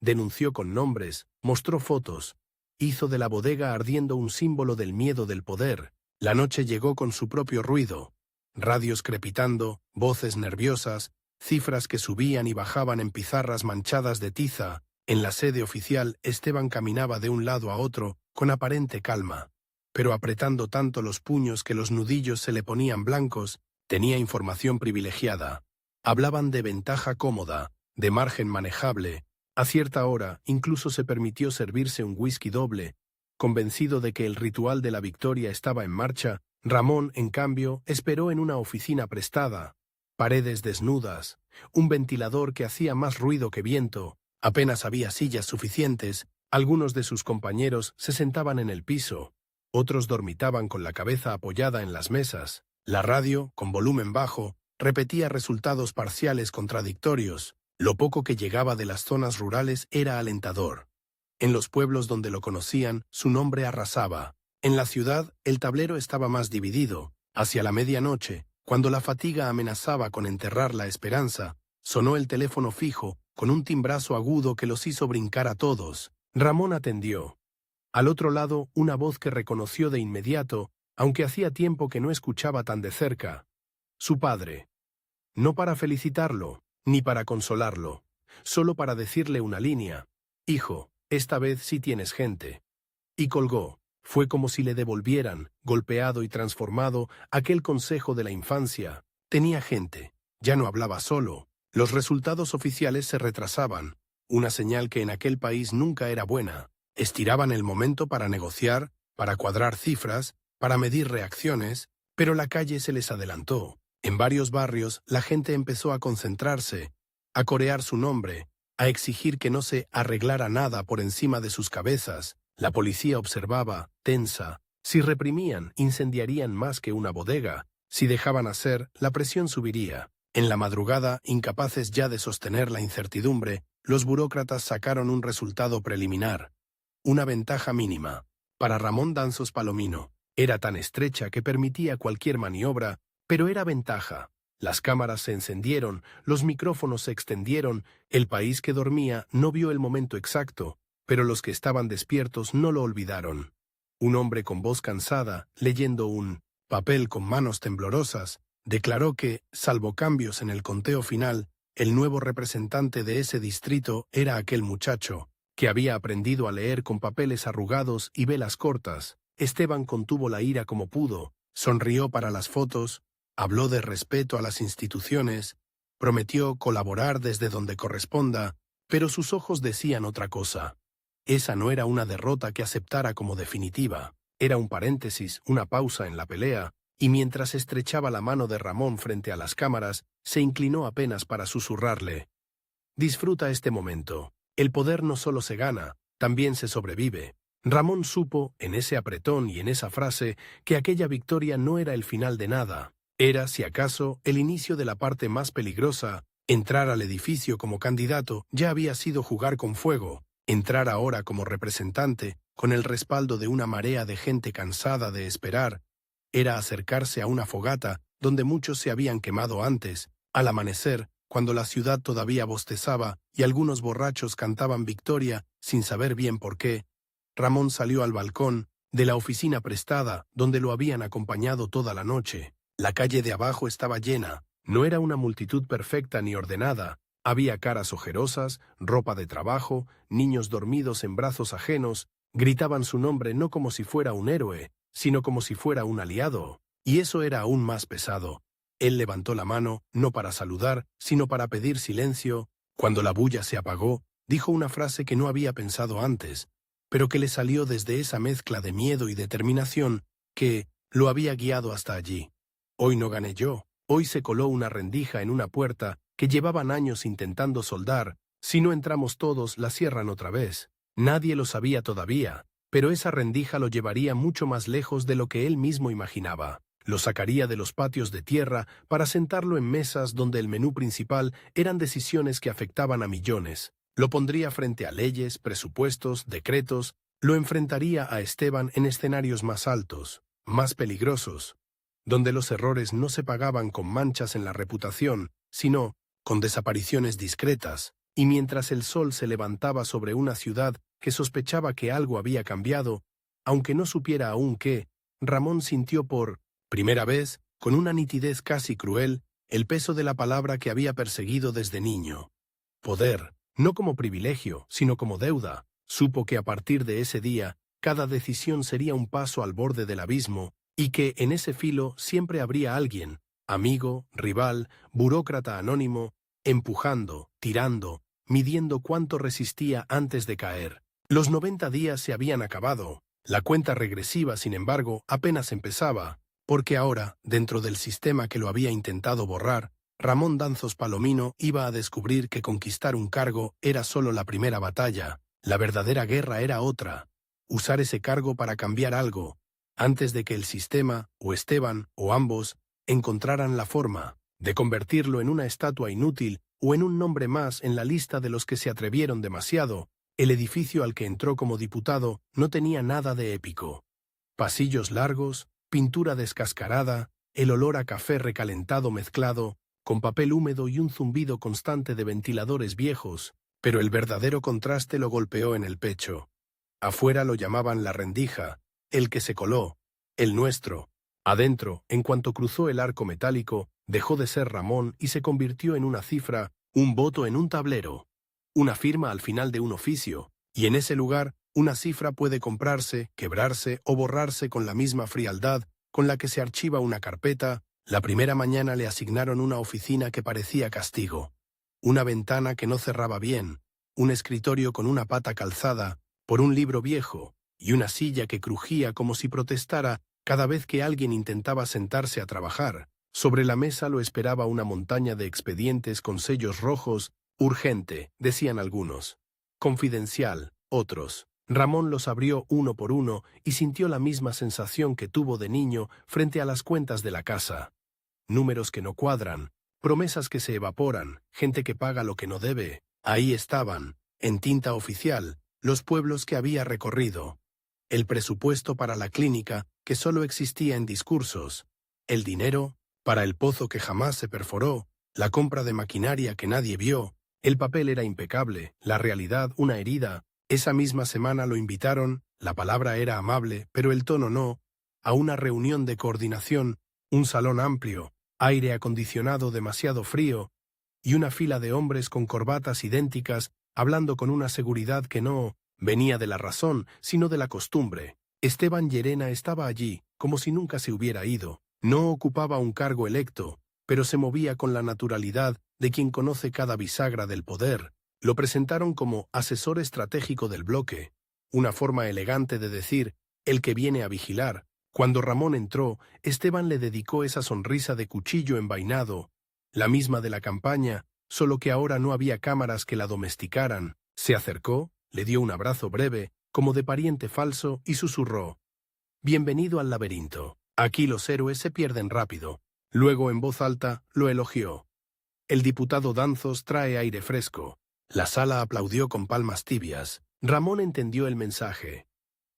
Denunció con nombres, mostró fotos. Hizo de la bodega ardiendo un símbolo del miedo del poder. La noche llegó con su propio ruido. Radios crepitando, voces nerviosas, cifras que subían y bajaban en pizarras manchadas de tiza. En la sede oficial, Esteban caminaba de un lado a otro, con aparente calma, pero apretando tanto los puños que los nudillos se le ponían blancos. Tenía información privilegiada. Hablaban de ventaja cómoda, de margen manejable. A cierta hora, incluso se permitió servirse un whisky doble. Convencido de que el ritual de la victoria estaba en marcha, Ramón, en cambio, esperó en una oficina prestada. Paredes desnudas, un ventilador que hacía más ruido que viento, apenas había sillas suficientes, algunos de sus compañeros se sentaban en el piso, otros dormitaban con la cabeza apoyada en las mesas. La radio, con volumen bajo, repetía resultados parciales contradictorios. Lo poco que llegaba de las zonas rurales era alentador. En los pueblos donde lo conocían, su nombre arrasaba. En la ciudad, el tablero estaba más dividido. Hacia la medianoche, cuando la fatiga amenazaba con enterrar la esperanza, sonó el teléfono fijo, con un timbrazo agudo que los hizo brincar a todos. Ramón atendió. Al otro lado, una voz que reconoció de inmediato, aunque hacía tiempo que no escuchaba tan de cerca. Su padre. No para felicitarlo, ni para consolarlo, solo para decirle una línea: «Hijo, esta vez sí tienes gente». Y colgó. Fue como si le devolvieran, golpeado y transformado, aquel consejo de la infancia. Tenía gente. Ya no hablaba solo. Los resultados oficiales se retrasaban, una señal que en aquel país nunca era buena. Estiraban el momento para negociar, para cuadrar cifras, para medir reacciones, pero la calle se les adelantó. En varios barrios la gente empezó a concentrarse, a corear su nombre, a exigir que no se arreglara nada por encima de sus cabezas. La policía observaba, tensa. Si reprimían, incendiarían más que una bodega. Si dejaban hacer, la presión subiría. En la madrugada, incapaces ya de sostener la incertidumbre, los burócratas sacaron un resultado preliminar. Una ventaja mínima. Para Ramón Danzos Palomino. Era tan estrecha que permitía cualquier maniobra, pero era ventaja. Las cámaras se encendieron, los micrófonos se extendieron. El país que dormía no vio el momento exacto, pero los que estaban despiertos no lo olvidaron. Un hombre con voz cansada, leyendo un papel con manos temblorosas, declaró que, salvo cambios en el conteo final, el nuevo representante de ese distrito era aquel muchacho, que había aprendido a leer con papeles arrugados y velas cortas. Esteban contuvo la ira como pudo, sonrió para las fotos, habló de respeto a las instituciones, prometió colaborar desde donde corresponda, pero sus ojos decían otra cosa. Esa no era una derrota que aceptara como definitiva, era un paréntesis, una pausa en la pelea, y mientras estrechaba la mano de Ramón frente a las cámaras, se inclinó apenas para susurrarle: «Disfruta este momento. El poder no solo se gana, también se sobrevive». Ramón supo, en ese apretón y en esa frase, que aquella victoria no era el final de nada. Era, si acaso, el inicio de la parte más peligrosa. Entrar al edificio como candidato ya había sido jugar con fuego. Entrar ahora como representante, con el respaldo de una marea de gente cansada de esperar, era acercarse a una fogata donde muchos se habían quemado antes. Al amanecer, cuando la ciudad todavía bostezaba y algunos borrachos cantaban victoria sin saber bien por qué, Ramón salió al balcón de la oficina prestada donde lo habían acompañado toda la noche. La calle de abajo estaba llena. No era una multitud perfecta ni ordenada. Había caras ojerosas, ropa de trabajo, niños dormidos en brazos ajenos. Gritaban su nombre no como si fuera un héroe, sino como si fuera un aliado. Y eso era aún más pesado. Él levantó la mano, no para saludar, sino para pedir silencio. Cuando la bulla se apagó, dijo una frase que no había pensado antes, pero que le salió desde esa mezcla de miedo y determinación que lo había guiado hasta allí. Hoy no gané yo. Hoy se coló una rendija en una puerta que llevaban años intentando soldar. Si no entramos todos, la cierran otra vez. Nadie lo sabía todavía, pero esa rendija lo llevaría mucho más lejos de lo que él mismo imaginaba. Lo sacaría de los patios de tierra para sentarlo en mesas donde el menú principal eran decisiones que afectaban a millones. Lo pondría frente a leyes, presupuestos, decretos. Lo enfrentaría a Esteban en escenarios más altos, más peligrosos, donde los errores no se pagaban con manchas en la reputación, sino con desapariciones discretas. Y mientras el sol se levantaba sobre una ciudad que sospechaba que algo había cambiado, aunque no supiera aún qué, Ramón sintió por primera vez, con una nitidez casi cruel, el peso de la palabra que había perseguido desde niño. Poder, no como privilegio, sino como deuda. Supo que a partir de ese día, cada decisión sería un paso al borde del abismo, y que en ese filo siempre habría alguien, amigo, rival, burócrata anónimo, empujando, tirando, midiendo cuánto resistía antes de caer. Los 90 días se habían acabado. La cuenta regresiva, sin embargo, apenas empezaba, porque ahora, dentro del sistema que lo había intentado borrar, Ramón Danzos Palomino iba a descubrir que conquistar un cargo era solo la primera batalla. La verdadera guerra era otra. Usar ese cargo para cambiar algo, antes de que el sistema, o Esteban, o ambos, encontraran la forma de convertirlo en una estatua inútil o en un nombre más en la lista de los que se atrevieron demasiado. El edificio al que entró como diputado no tenía nada de épico. Pasillos largos, pintura descascarada, el olor a café recalentado mezclado, con papel húmedo y un zumbido constante de ventiladores viejos, pero el verdadero contraste lo golpeó en el pecho. Afuera lo llamaban la rendija, el que se coló, el nuestro. Adentro, en cuanto cruzó el arco metálico, dejó de ser Ramón y se convirtió en una cifra, un voto en un tablero, una firma al final de un oficio, y en ese lugar, una cifra puede comprarse, quebrarse o borrarse con la misma frialdad con la que se archiva una carpeta. La primera mañana le asignaron una oficina que parecía castigo, una ventana que no cerraba bien, un escritorio con una pata calzada por un libro viejo y una silla que crujía como si protestara cada vez que alguien intentaba sentarse a trabajar. Sobre la mesa lo esperaba una montaña de expedientes con sellos rojos. Urgente, decían algunos. Confidencial, otros. Ramón los abrió uno por uno y sintió la misma sensación que tuvo de niño frente a las cuentas de la casa. Números que no cuadran, promesas que se evaporan, gente que paga lo que no debe. Ahí estaban, en tinta oficial, los pueblos que había recorrido. El presupuesto para la clínica, que solo existía en discursos. El dinero, para el pozo que jamás se perforó. La compra de maquinaria que nadie vio. El papel era impecable, la realidad una herida. Esa misma semana lo invitaron, la palabra era amable, pero el tono no, a una reunión de coordinación, un salón amplio, aire acondicionado demasiado frío, y una fila de hombres con corbatas idénticas, hablando con una seguridad que no venía de la razón, sino de la costumbre. Esteban Llerena estaba allí, como si nunca se hubiera ido. No ocupaba un cargo electo, pero se movía con la naturalidad de quien conoce cada bisagra del poder. Lo presentaron como asesor estratégico del bloque, una forma elegante de decir, el que viene a vigilar. Cuando Ramón entró, Esteban le dedicó esa sonrisa de cuchillo envainado, la misma de la campaña, solo que ahora no había cámaras que la domesticaran. Se acercó, le dio un abrazo breve, como de pariente falso, y susurró: «Bienvenido al laberinto. Aquí los héroes se pierden rápido». Luego, en voz alta, lo elogió. «El diputado Danzos trae aire fresco». La sala aplaudió con palmas tibias. Ramón entendió el mensaje.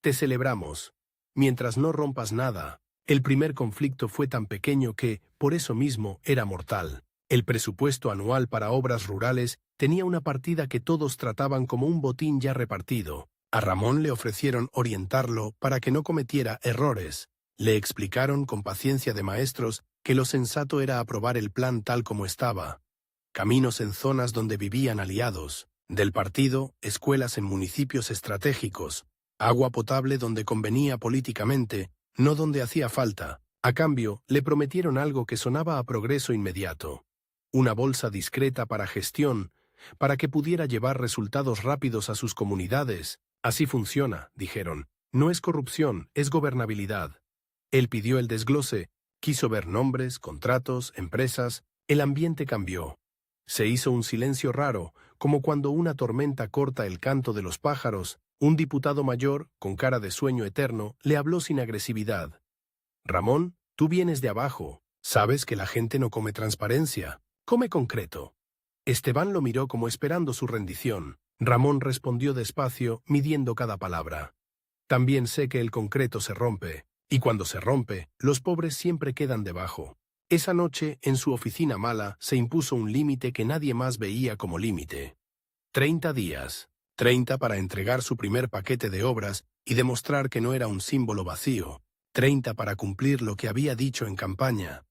«Te celebramos. Mientras no rompas nada». El primer conflicto fue tan pequeño que, por eso mismo, era mortal. El presupuesto anual para obras rurales tenía una partida que todos trataban como un botín ya repartido. A Ramón le ofrecieron orientarlo para que no cometiera errores. Le explicaron con paciencia de maestros que lo sensato era aprobar el plan tal como estaba. Caminos en zonas donde vivían aliados, del partido, escuelas en municipios estratégicos, agua potable donde convenía políticamente, no donde hacía falta. A cambio, le prometieron algo que sonaba a progreso inmediato. Una bolsa discreta para gestión, para que pudiera llevar resultados rápidos a sus comunidades. Así funciona, dijeron. No es corrupción, es gobernabilidad. Él pidió el desglose, quiso ver nombres, contratos, empresas. El ambiente cambió. Se hizo un silencio raro, como cuando una tormenta corta el canto de los pájaros. Un diputado mayor, con cara de sueño eterno, le habló sin agresividad. Ramón, tú vienes de abajo. Sabes que la gente no come transparencia, come concreto. Esteban lo miró como esperando su rendición. Ramón respondió despacio, midiendo cada palabra. También sé que el concreto se rompe, y cuando se rompe, los pobres siempre quedan debajo. Esa noche, en su oficina mala, se impuso un límite que nadie más veía como límite. 30 días. 30 para entregar su primer paquete de obras y demostrar que no era un símbolo vacío. 30 para cumplir lo que había dicho en campaña.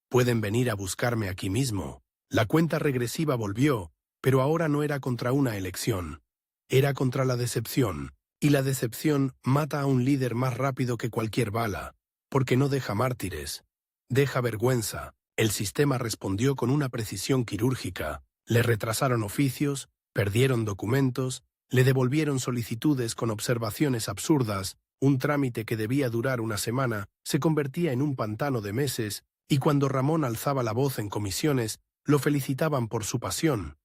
Pueden venir a buscarme aquí mismo. La cuenta regresiva volvió, pero ahora no era contra una elección. Era contra la decepción. Y la decepción mata a un líder más rápido que cualquier bala, porque no deja mártires. Deja vergüenza. El sistema respondió con una precisión quirúrgica. Le retrasaron oficios, perdieron documentos, le devolvieron solicitudes con observaciones absurdas. Un trámite que debía durar una semana se convertía en un pantano de meses, y cuando Ramón alzaba la voz en comisiones, lo felicitaban por su pasión.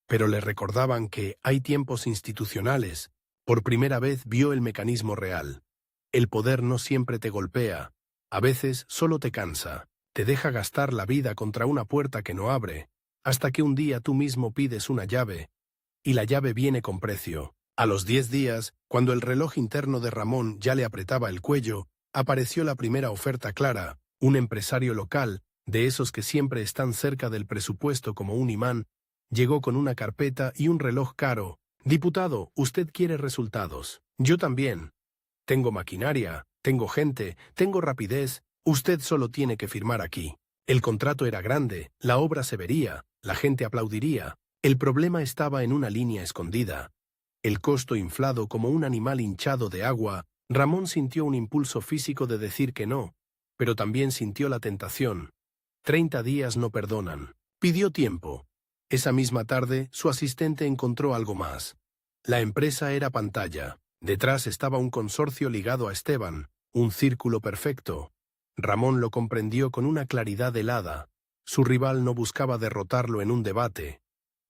Pero le recordaban que hay tiempos institucionales. Por primera vez vio el mecanismo real. El poder no siempre te golpea. A veces solo te cansa. Te deja gastar la vida contra una puerta que no abre, hasta que un día tú mismo pides una llave. Y la llave viene con precio. A los 10 días, cuando el reloj interno de Ramón ya le apretaba el cuello, apareció la primera oferta clara. Un empresario local, de esos que siempre están cerca del presupuesto como un imán, llegó con una carpeta y un reloj caro. Diputado, usted quiere resultados. Yo también. Tengo maquinaria, tengo gente, tengo rapidez. Usted solo tiene que firmar aquí. El contrato era grande, la obra se vería, la gente aplaudiría. El problema estaba en una línea escondida. El costo inflado como un animal hinchado de agua. Ramón sintió un impulso físico de decir que no, pero también sintió la tentación. 30 días no perdonan. Pidió tiempo. Esa misma tarde, su asistente encontró algo más. La empresa era pantalla. Detrás estaba un consorcio ligado a Esteban, un círculo perfecto. Ramón lo comprendió con una claridad helada. Su rival no buscaba derrotarlo en un debate.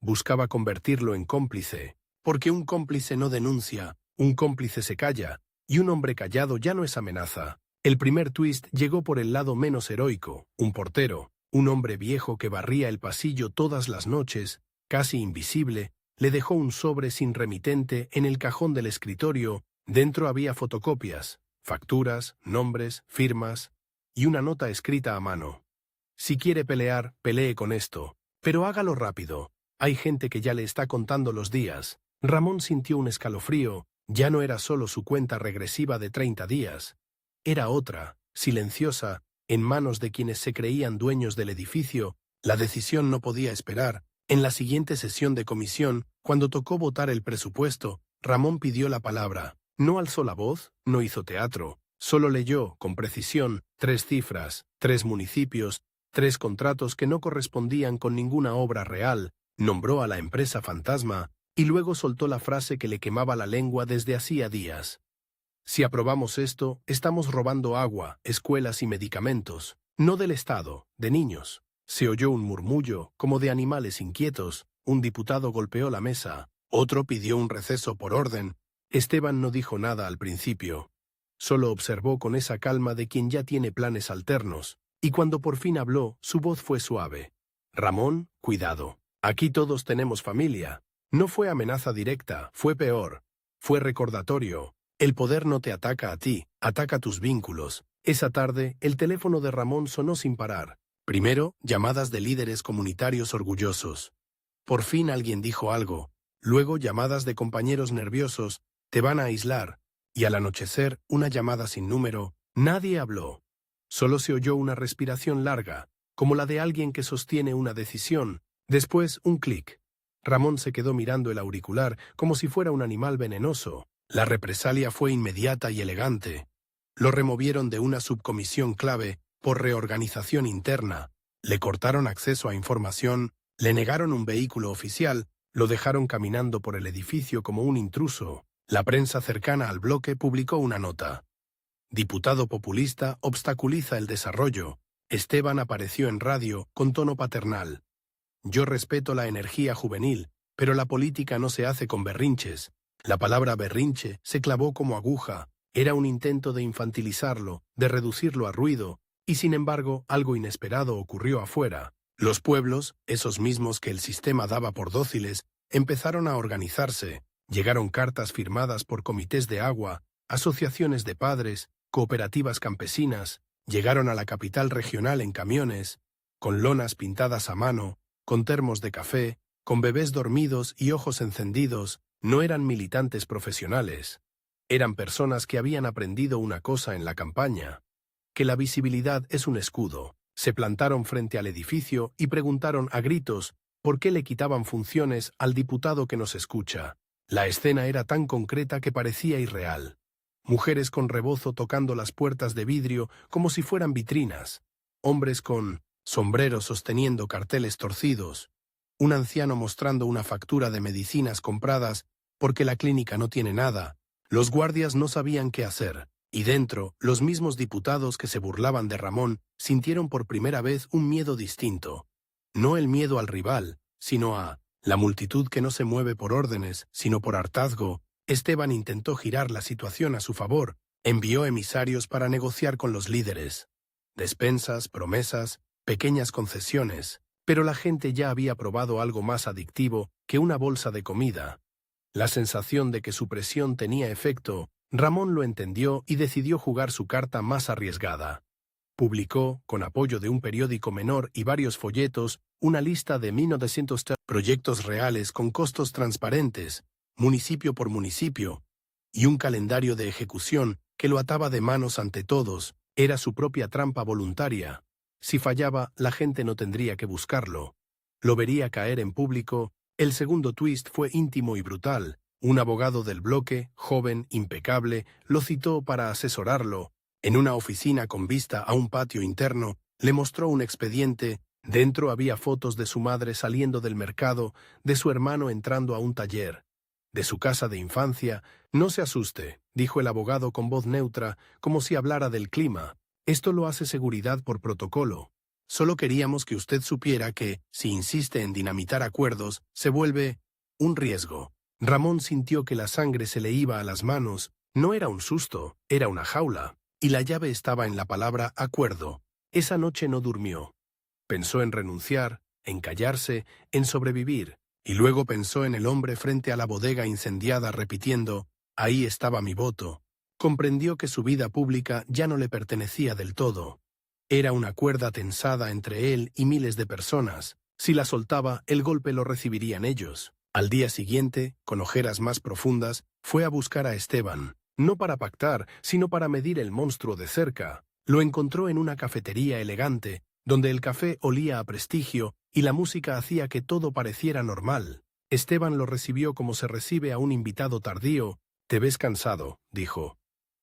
Buscaba convertirlo en cómplice. Porque un cómplice no denuncia, un cómplice se calla, y un hombre callado ya no es amenaza. El primer twist llegó por el lado menos heroico, un portero, un hombre viejo que barría el pasillo todas las noches, casi invisible, le dejó un sobre sin remitente en el cajón del escritorio. Dentro había fotocopias, facturas, nombres, firmas, y una nota escrita a mano. Si quiere pelear, pelee con esto, pero hágalo rápido. Hay gente que ya le está contando los días. Ramón sintió un escalofrío. Ya no era solo su cuenta regresiva de 30 días. Era otra, silenciosa, en manos de quienes se creían dueños del edificio. La decisión no podía esperar. En la siguiente sesión de comisión, cuando tocó votar el presupuesto, Ramón pidió la palabra. No alzó la voz, no hizo teatro. Solo leyó, con precisión, 3 cifras, 3 municipios, 3 contratos que no correspondían con ninguna obra real. Nombró a la empresa fantasma, y luego soltó la frase que le quemaba la lengua desde hacía días. Si aprobamos esto, estamos robando agua, escuelas y medicamentos, no del Estado, de niños. Se oyó un murmullo, como de animales inquietos. Un diputado golpeó la mesa, otro pidió un receso por orden. Esteban no dijo nada al principio. Solo observó con esa calma de quien ya tiene planes alternos, y cuando por fin habló, su voz fue suave. Ramón, cuidado. Aquí todos tenemos familia. No fue amenaza directa, fue peor. Fue recordatorio. El poder no te ataca a ti, ataca tus vínculos. Esa tarde, el teléfono de Ramón sonó sin parar. Primero, llamadas de líderes comunitarios orgullosos. Por fin alguien dijo algo. Luego, llamadas de compañeros nerviosos. Te van a aislar. Y al anochecer, una llamada sin número. Nadie habló. Solo se oyó una respiración larga, como la de alguien que sostiene una decisión. Después, un clic. Ramón se quedó mirando el auricular como si fuera un animal venenoso. La represalia fue inmediata y elegante. Lo removieron de una subcomisión clave por reorganización interna, le cortaron acceso a información, le negaron un vehículo oficial, lo dejaron caminando por el edificio como un intruso. La prensa cercana al bloque publicó una nota. Diputado populista obstaculiza el desarrollo. Esteban apareció en radio con tono paternal. Yo respeto la energía juvenil, pero la política no se hace con berrinches. La palabra berrinche se clavó como aguja. Era un intento de infantilizarlo, de reducirlo a ruido, y sin embargo algo inesperado ocurrió afuera. Los pueblos, esos mismos que el sistema daba por dóciles, empezaron a organizarse. Llegaron cartas firmadas por comités de agua, asociaciones de padres, cooperativas campesinas. Llegaron a la capital regional en camiones, con lonas pintadas a mano, con termos de café, con bebés dormidos y ojos encendidos. No eran militantes profesionales. Eran personas que habían aprendido una cosa en la campaña, que la visibilidad es un escudo. Se plantaron frente al edificio y preguntaron a gritos por qué le quitaban funciones al diputado que nos escucha. La escena era tan concreta que parecía irreal. Mujeres con rebozo tocando las puertas de vidrio como si fueran vitrinas. Hombres con sombreros sosteniendo carteles torcidos. Un anciano mostrando una factura de medicinas compradas porque la clínica no tiene nada. Los guardias no sabían qué hacer. Y dentro, los mismos diputados que se burlaban de Ramón sintieron por primera vez un miedo distinto. No el miedo al rival, sino a la multitud que no se mueve por órdenes, sino por hartazgo. Esteban intentó girar la situación a su favor, envió emisarios para negociar con los líderes. Despensas, promesas, pequeñas concesiones, pero la gente ya había probado algo más adictivo que una bolsa de comida. La sensación de que su presión tenía efecto, Ramón lo entendió y decidió jugar su carta más arriesgada. Publicó, con apoyo de un periódico menor y varios folletos, una lista de 1900 proyectos reales con costos transparentes, municipio por municipio, y un calendario de ejecución que lo ataba de manos ante todos. Era su propia trampa voluntaria. Si fallaba, la gente no tendría que buscarlo. Lo vería caer en público. El segundo twist fue íntimo y brutal. Un abogado del bloque, joven, impecable, lo citó para asesorarlo. En una oficina con vista a un patio interno, le mostró un expediente. Dentro había fotos de su madre saliendo del mercado, de su hermano entrando a un taller, de su casa de infancia. No se asuste, dijo el abogado con voz neutra, como si hablara del clima. Esto lo hace seguridad por protocolo. Solo queríamos que usted supiera que, si insiste en dinamitar acuerdos, se vuelve un riesgo. Ramón sintió que la sangre se le iba a las manos. No era un susto, era una jaula. Y la llave estaba en la palabra acuerdo. Esa noche no durmió. Pensó en renunciar, en callarse, en sobrevivir, y luego pensó en el hombre frente a la bodega incendiada repitiendo, ahí estaba mi voto. Comprendió que su vida pública ya no le pertenecía del todo. Era una cuerda tensada entre él y miles de personas. Si la soltaba, el golpe lo recibirían ellos. Al día siguiente, con ojeras más profundas, fue a buscar a Esteban. No para pactar, sino para medir el monstruo de cerca. Lo encontró en una cafetería elegante, donde el café olía a prestigio y la música hacía que todo pareciera normal. Esteban lo recibió como se recibe a un invitado tardío. «Te ves cansado», dijo.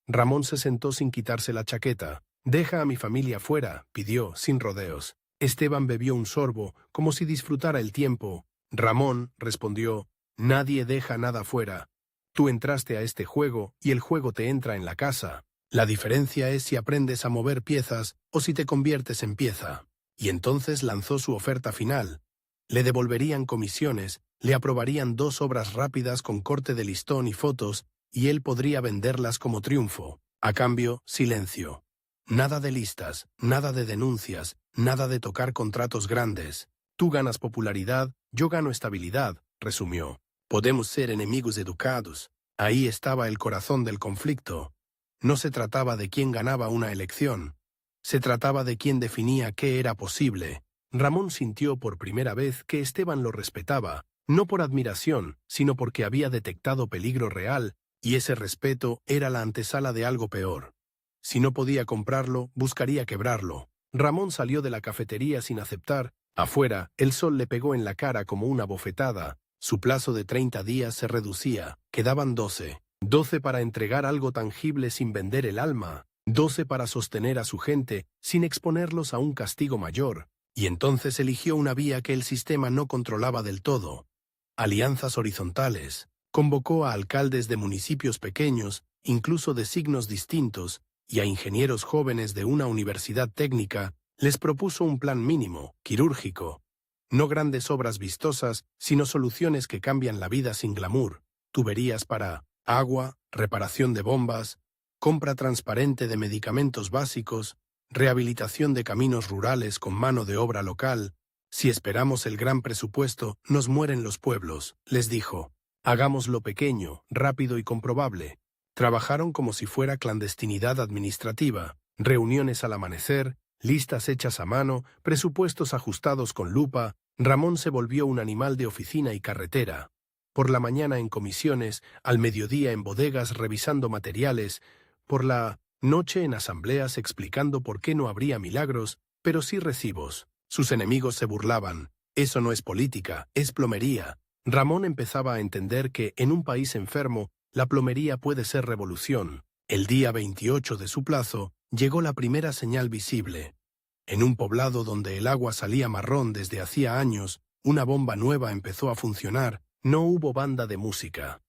Ramón se sentó sin quitarse la chaqueta. «Deja a mi familia fuera», pidió, sin rodeos. Esteban bebió un sorbo, como si disfrutara el tiempo. Ramón respondió, «Nadie deja nada fuera. Tú entraste a este juego y el juego te entra en la casa. La diferencia es si aprendes a mover piezas o si te conviertes en pieza». Y entonces lanzó su oferta final. Le devolverían comisiones, le aprobarían 2 obras rápidas con corte de listón y fotos, y él podría venderlas como triunfo. A cambio, silencio. Nada de listas, nada de denuncias, nada de tocar contratos grandes. Tú ganas popularidad, yo gano estabilidad, resumió. Podemos ser enemigos educados. Ahí estaba el corazón del conflicto. No se trataba de quién ganaba una elección. Se trataba de quién definía qué era posible. Ramón sintió por primera vez que Esteban lo respetaba, no por admiración, sino porque había detectado peligro real, y ese respeto era la antesala de algo peor. Si no podía comprarlo, buscaría quebrarlo. Ramón salió de la cafetería sin aceptar. Afuera, el sol le pegó en la cara como una bofetada. Su plazo de 30 días se reducía. Quedaban 12. 12 para entregar algo tangible sin vender el alma. 12 para sostener a su gente sin exponerlos a un castigo mayor, y entonces eligió una vía que el sistema no controlaba del todo. Alianzas horizontales. Convocó a alcaldes de municipios pequeños, incluso de signos distintos, y a ingenieros jóvenes de una universidad técnica, les propuso un plan mínimo, quirúrgico. No grandes obras vistosas, sino soluciones que cambian la vida sin glamour. Tuberías para agua, reparación de bombas, compra transparente de medicamentos básicos, rehabilitación de caminos rurales con mano de obra local. Si esperamos el gran presupuesto, nos mueren los pueblos, les dijo. Hagámoslo pequeño, rápido y comprobable. Trabajaron como si fuera clandestinidad administrativa, reuniones al amanecer, listas hechas a mano, presupuestos ajustados con lupa. Ramón se volvió un animal de oficina y carretera. Por la mañana en comisiones, al mediodía en bodegas revisando materiales, por la noche en asambleas explicando por qué no habría milagros, pero sí recibos. Sus enemigos se burlaban. Eso no es política, es plomería. Ramón empezaba a entender que, en un país enfermo, la plomería puede ser revolución. El día 28 de su plazo, llegó la primera señal visible. En un poblado donde el agua salía marrón desde hacía años, una bomba nueva empezó a funcionar. No hubo banda de música.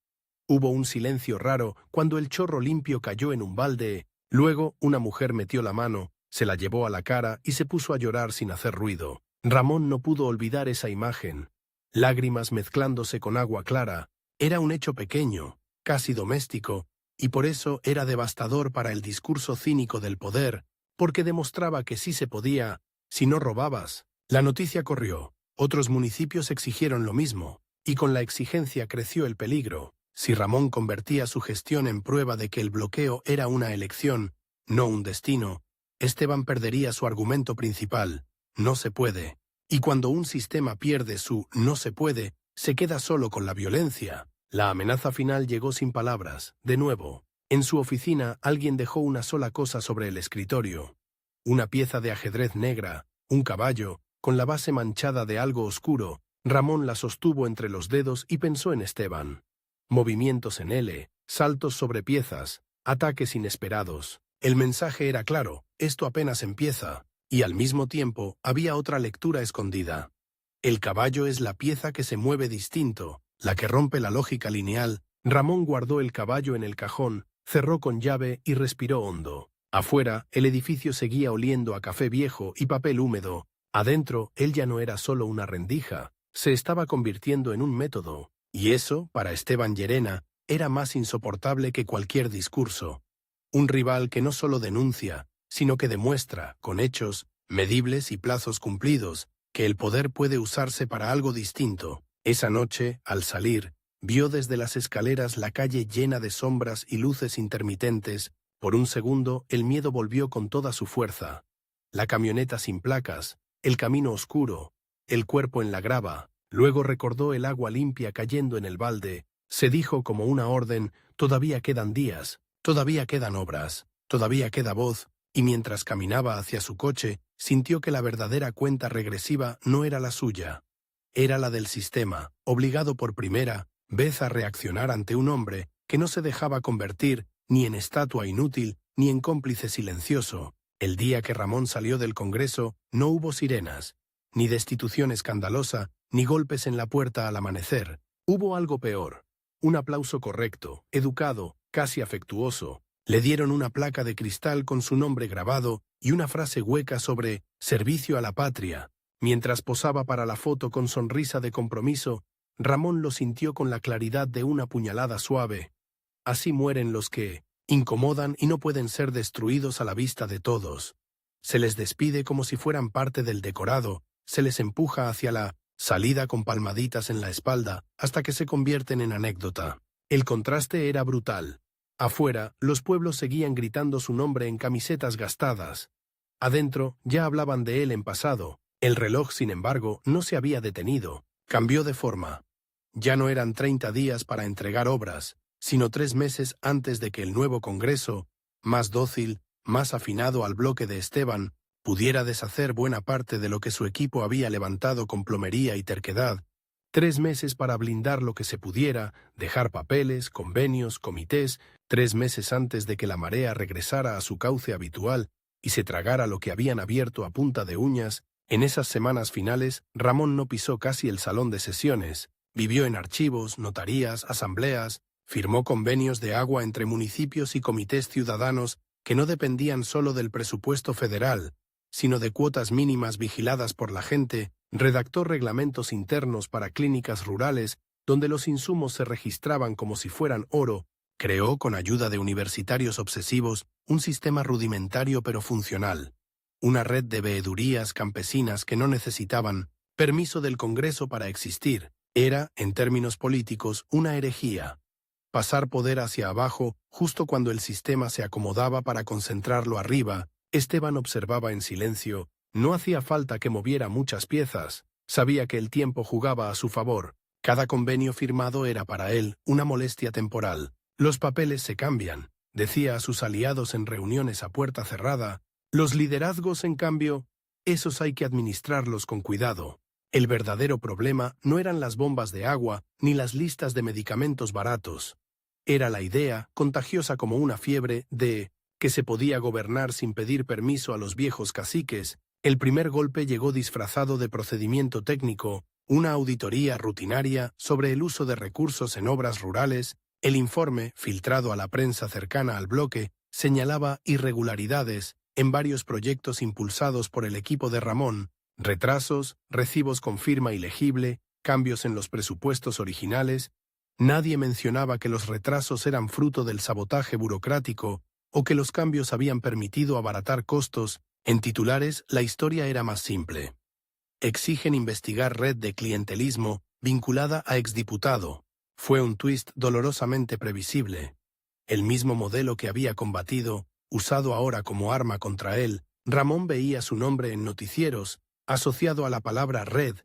Hubo un silencio raro cuando el chorro limpio cayó en un balde. Luego, una mujer metió la mano, se la llevó a la cara y se puso a llorar sin hacer ruido. Ramón no pudo olvidar esa imagen. Lágrimas mezclándose con agua clara. Era un hecho pequeño, casi doméstico, y por eso era devastador para el discurso cínico del poder, porque demostraba que sí se podía, si no robabas. La noticia corrió. Otros municipios exigieron lo mismo, y con la exigencia creció el peligro. Si Ramón convertía su gestión en prueba de que el bloqueo era una elección, no un destino, Esteban perdería su argumento principal, no se puede. Y cuando un sistema pierde su no se puede, se queda solo con la violencia. La amenaza final llegó sin palabras, de nuevo. En su oficina alguien dejó una sola cosa sobre el escritorio. Una pieza de ajedrez negra, un caballo, con la base manchada de algo oscuro. Ramón la sostuvo entre los dedos y pensó en Esteban. Movimientos en L, saltos sobre piezas, ataques inesperados. El mensaje era claro, esto apenas empieza, y al mismo tiempo había otra lectura escondida. El caballo es la pieza que se mueve distinto, la que rompe la lógica lineal. Ramón guardó el caballo en el cajón, cerró con llave y respiró hondo. Afuera, el edificio seguía oliendo a café viejo y papel húmedo. Adentro, él ya no era solo una rendija, se estaba convirtiendo en un método. Y eso, para Esteban Llerena, era más insoportable que cualquier discurso. Un rival que no solo denuncia, sino que demuestra, con hechos, medibles y plazos cumplidos, que el poder puede usarse para algo distinto. Esa noche, al salir, vio desde las escaleras la calle llena de sombras y luces intermitentes. Por un segundo, el miedo volvió con toda su fuerza. La camioneta sin placas, el camino oscuro, el cuerpo en la grava. Luego recordó el agua limpia cayendo en el balde. Se dijo como una orden, todavía quedan días, todavía quedan obras, todavía queda voz, y mientras caminaba hacia su coche, sintió que la verdadera cuenta regresiva no era la suya. Era la del sistema, obligado por primera vez a reaccionar ante un hombre que no se dejaba convertir ni en estatua inútil ni en cómplice silencioso. El día que Ramón salió del Congreso, no hubo sirenas, ni destitución escandalosa, ni golpes en la puerta al amanecer. Hubo algo peor. Un aplauso correcto, educado, casi afectuoso. Le dieron una placa de cristal con su nombre grabado y una frase hueca sobre «Servicio a la patria». Mientras posaba para la foto con sonrisa de compromiso, Ramón lo sintió con la claridad de una puñalada suave. Así mueren los que incomodan y no pueden ser destruidos a la vista de todos. Se les despide como si fueran parte del decorado, se les empuja hacia la salida con palmaditas en la espalda hasta que se convierten en anécdota. El contraste era brutal. Afuera, los pueblos seguían gritando su nombre en camisetas gastadas. Adentro, ya hablaban de él en pasado. El reloj, sin embargo, no se había detenido. Cambió de forma. Ya no eran 30 días para entregar obras, sino 3 meses antes de que el nuevo Congreso, más dócil, más afinado al bloque de Esteban, pudiera deshacer buena parte de lo que su equipo había levantado con plomería y terquedad. 3 meses para blindar lo que se pudiera, dejar papeles, convenios, comités, 3 meses antes de que la marea regresara a su cauce habitual y se tragara lo que habían abierto a punta de uñas. En esas semanas finales, Ramón no pisó casi el salón de sesiones, vivió en archivos, notarías, asambleas, firmó convenios de agua entre municipios y comités ciudadanos que no dependían solo del presupuesto federal, sino de cuotas mínimas vigiladas por la gente, redactó reglamentos internos para clínicas rurales donde los insumos se registraban como si fueran oro, creó con ayuda de universitarios obsesivos un sistema rudimentario pero funcional, una red de veedurías campesinas que no necesitaban permiso del Congreso para existir. Era, en términos políticos, una herejía. Pasar poder hacia abajo justo cuando el sistema se acomodaba para concentrarlo arriba. Esteban observaba en silencio. No hacía falta que moviera muchas piezas. Sabía que el tiempo jugaba a su favor. Cada convenio firmado era para él una molestia temporal. Los papeles se cambian, decía a sus aliados en reuniones a puerta cerrada. Los liderazgos, en cambio, esos hay que administrarlos con cuidado. El verdadero problema no eran las bombas de agua ni las listas de medicamentos baratos. Era la idea, contagiosa como una fiebre, de que se podía gobernar sin pedir permiso a los viejos caciques. El primer golpe llegó disfrazado de procedimiento técnico, una auditoría rutinaria sobre el uso de recursos en obras rurales. El informe, filtrado a la prensa cercana al bloque, señalaba irregularidades en varios proyectos impulsados por el equipo de Ramón, retrasos, recibos con firma ilegible, cambios en los presupuestos originales. Nadie mencionaba que los retrasos eran fruto del sabotaje burocrático o que los cambios habían permitido abaratar costos. En titulares, la historia era más simple. Exigen investigar red de clientelismo vinculada a exdiputado. Fue un twist dolorosamente previsible. El mismo modelo que había combatido, usado ahora como arma contra él. Ramón veía su nombre en noticieros, asociado a la palabra red,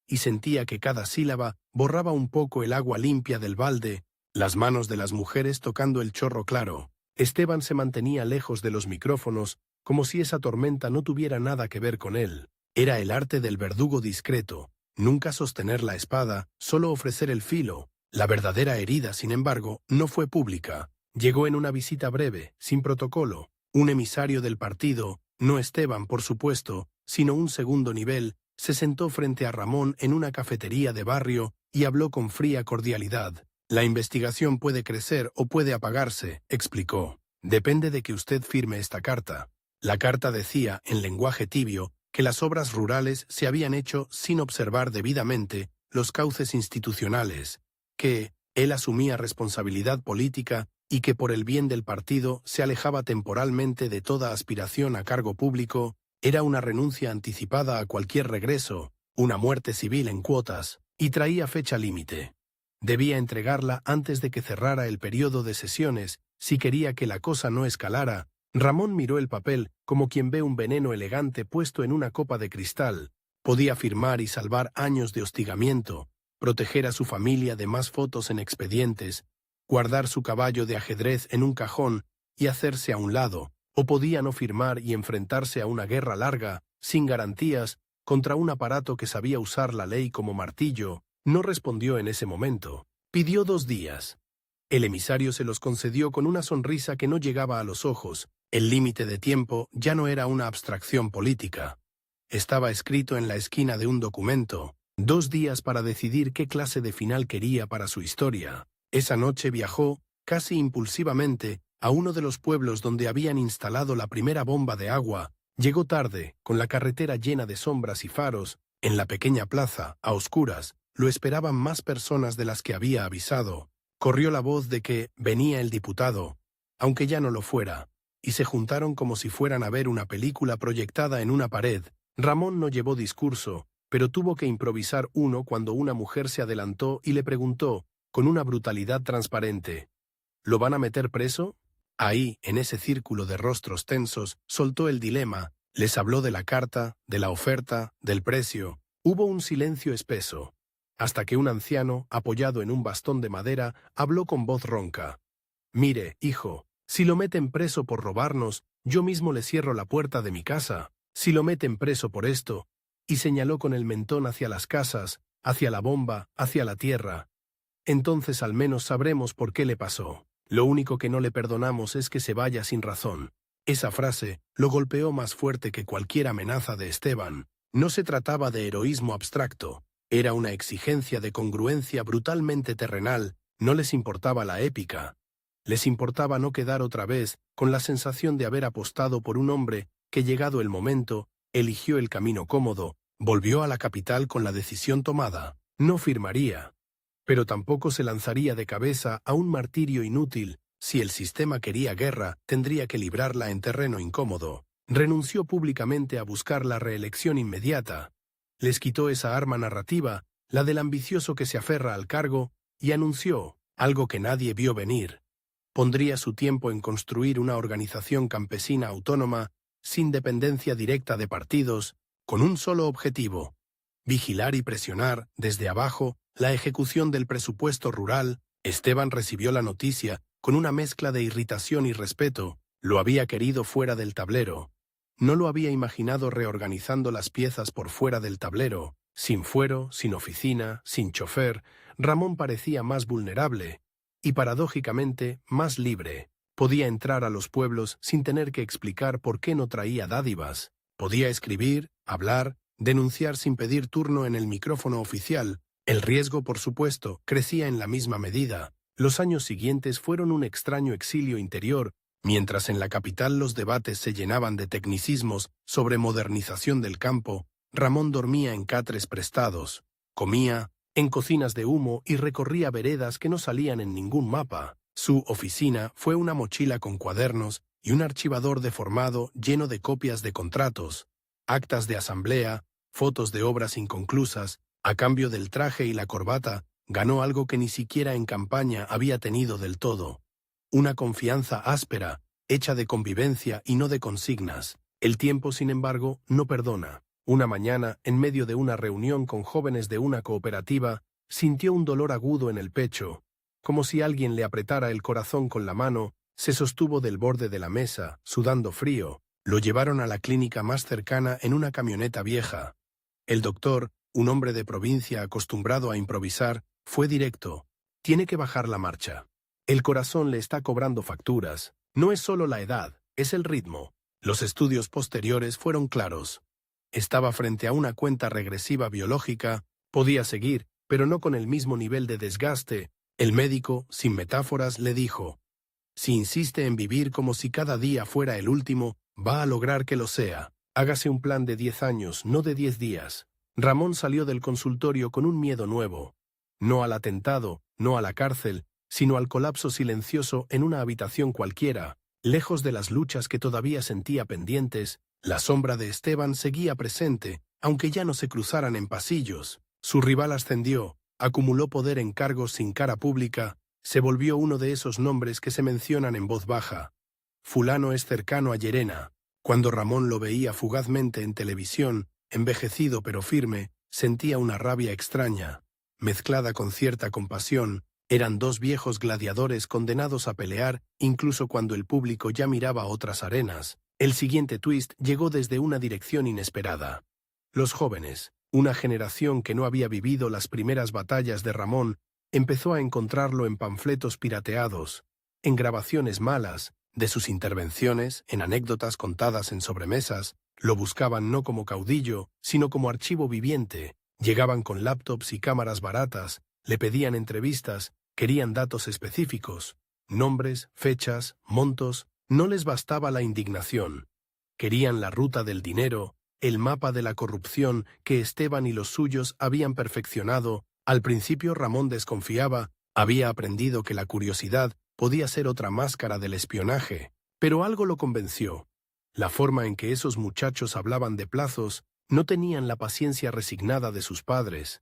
y sentía que cada sílaba borraba un poco el agua limpia del balde, las manos de las mujeres tocando el chorro claro. Esteban se mantenía lejos de los micrófonos, como si esa tormenta no tuviera nada que ver con él. Era el arte del verdugo discreto, nunca sostener la espada, solo ofrecer el filo. La verdadera herida, sin embargo, no fue pública. Llegó en una visita breve, sin protocolo. Un emisario del partido, no Esteban, por supuesto, sino un segundo nivel, se sentó frente a Ramón en una cafetería de barrio y habló con fría cordialidad. La investigación puede crecer o puede apagarse, explicó. Depende de que usted firme esta carta. La carta decía, en lenguaje tibio, que las obras rurales se habían hecho sin observar debidamente los cauces institucionales, que él asumía responsabilidad política y que por el bien del partido se alejaba temporalmente de toda aspiración a cargo público. Era una renuncia anticipada a cualquier regreso, una muerte civil en cuotas, y traía fecha límite. Debía entregarla antes de que cerrara el periodo de sesiones, si quería que la cosa no escalara. Ramón miró el papel como quien ve un veneno elegante puesto en una copa de cristal. Podía firmar y salvar años de hostigamiento, proteger a su familia de más fotos en expedientes, guardar su caballo de ajedrez en un cajón y hacerse a un lado, o podía no firmar y enfrentarse a una guerra larga, sin garantías, contra un aparato que sabía usar la ley como martillo. No respondió en ese momento. Pidió 2 días. El emisario se los concedió con una sonrisa que no llegaba a los ojos. El límite de tiempo ya no era una abstracción política. Estaba escrito en la esquina de un documento. 2 días para decidir qué clase de final quería para su historia. Esa noche viajó, casi impulsivamente, a uno de los pueblos donde habían instalado la primera bomba de agua. Llegó tarde, con la carretera llena de sombras y faros. En la pequeña plaza, a oscuras, lo esperaban más personas de las que había avisado. Corrió la voz de que venía el diputado, aunque ya no lo fuera, y se juntaron como si fueran a ver una película proyectada en una pared. Ramón no llevó discurso, pero tuvo que improvisar uno cuando una mujer se adelantó y le preguntó, con una brutalidad transparente, ¿lo van a meter preso? Ahí, en ese círculo de rostros tensos, soltó el dilema, les habló de la carta, de la oferta, del precio. Hubo un silencio espeso, hasta que un anciano, apoyado en un bastón de madera, habló con voz ronca. Mire, hijo, si lo meten preso por robarnos, yo mismo le cierro la puerta de mi casa. Si lo meten preso por esto, y señaló con el mentón hacia las casas, hacia la bomba, hacia la Tierra. Entonces al menos sabremos por qué le pasó. Lo único que no le perdonamos es que se vaya sin razón. Esa frase lo golpeó más fuerte que cualquier amenaza de Esteban. No se trataba de heroísmo abstracto, era una exigencia de congruencia brutalmente terrenal. No les importaba la épica. Les importaba no quedar otra vez con la sensación de haber apostado por un hombre que, llegado el momento, eligió el camino cómodo, volvió a la capital con la decisión tomada. No firmaría, pero tampoco se lanzaría de cabeza a un martirio inútil. Si el sistema quería guerra, tendría que librarla en terreno incómodo. Renunció públicamente a buscar la reelección inmediata. Les quitó esa arma narrativa, la del ambicioso que se aferra al cargo, y anunció, algo que nadie vio venir. Pondría su tiempo en construir una organización campesina autónoma, sin dependencia directa de partidos, con un solo objetivo: vigilar y presionar, desde abajo, la ejecución del presupuesto rural. Esteban recibió la noticia con una mezcla de irritación y respeto. Lo había querido fuera del tablero. No lo había imaginado reorganizando las piezas por fuera del tablero. Sin fuero, sin oficina, sin chofer, Ramón parecía más vulnerable y, paradójicamente, más libre. Podía entrar a los pueblos sin tener que explicar por qué no traía dádivas. Podía escribir, hablar, denunciar sin pedir turno en el micrófono oficial. El riesgo, por supuesto, crecía en la misma medida. Los años siguientes fueron un extraño exilio interior. Mientras en la capital los debates se llenaban de tecnicismos sobre modernización del campo, Ramón dormía en catres prestados, comía en cocinas de humo y recorría veredas que no salían en ningún mapa. Su oficina fue una mochila con cuadernos y un archivador deformado lleno de copias de contratos, actas de asamblea, fotos de obras inconclusas. A cambio del traje y la corbata, ganó algo que ni siquiera en campaña había tenido del todo: una confianza áspera, hecha de convivencia y no de consignas. El tiempo, sin embargo, no perdona. Una mañana, en medio de una reunión con jóvenes de una cooperativa, sintió un dolor agudo en el pecho, como si alguien le apretara el corazón con la mano. Se sostuvo del borde de la mesa, sudando frío. Lo llevaron a la clínica más cercana en una camioneta vieja. El doctor, un hombre de provincia acostumbrado a improvisar, fue directo: tiene que bajar la marcha. El corazón le está cobrando facturas. No es solo la edad, es el ritmo. Los estudios posteriores fueron claros. Estaba frente a una cuenta regresiva biológica. Podía seguir, pero no con el mismo nivel de desgaste. El médico, sin metáforas, le dijo: si insiste en vivir como si cada día fuera el último, va a lograr que lo sea. Hágase un plan de 10 años, no de 10 días. Ramón salió del consultorio con un miedo nuevo. No al atentado, no a la cárcel, sino al colapso silencioso en una habitación cualquiera. Lejos de las luchas que todavía sentía pendientes, la sombra de Esteban seguía presente, aunque ya no se cruzaran en pasillos. Su rival ascendió, acumuló poder en cargos sin cara pública, se volvió uno de esos nombres que se mencionan en voz baja. Fulano es cercano a Llerena. Cuando Ramón lo veía fugazmente en televisión, envejecido pero firme, sentía una rabia extraña, mezclada con cierta compasión. Eran dos viejos gladiadores condenados a pelear, incluso cuando el público ya miraba otras arenas. El siguiente twist llegó desde una dirección inesperada. Los jóvenes, una generación que no había vivido las primeras batallas de Ramón, empezó a encontrarlo en panfletos pirateados, en grabaciones malas de sus intervenciones, en anécdotas contadas en sobremesas. Lo buscaban no como caudillo, sino como archivo viviente. Llegaban con laptops y cámaras baratas, le pedían entrevistas, querían datos específicos, nombres, fechas, montos. No les bastaba la indignación. Querían la ruta del dinero, el mapa de la corrupción que Esteban y los suyos habían perfeccionado. Al principio Ramón desconfiaba, había aprendido que la curiosidad podía ser otra máscara del espionaje, pero algo lo convenció. La forma en que esos muchachos hablaban de plazos, no tenían la paciencia resignada de sus padres.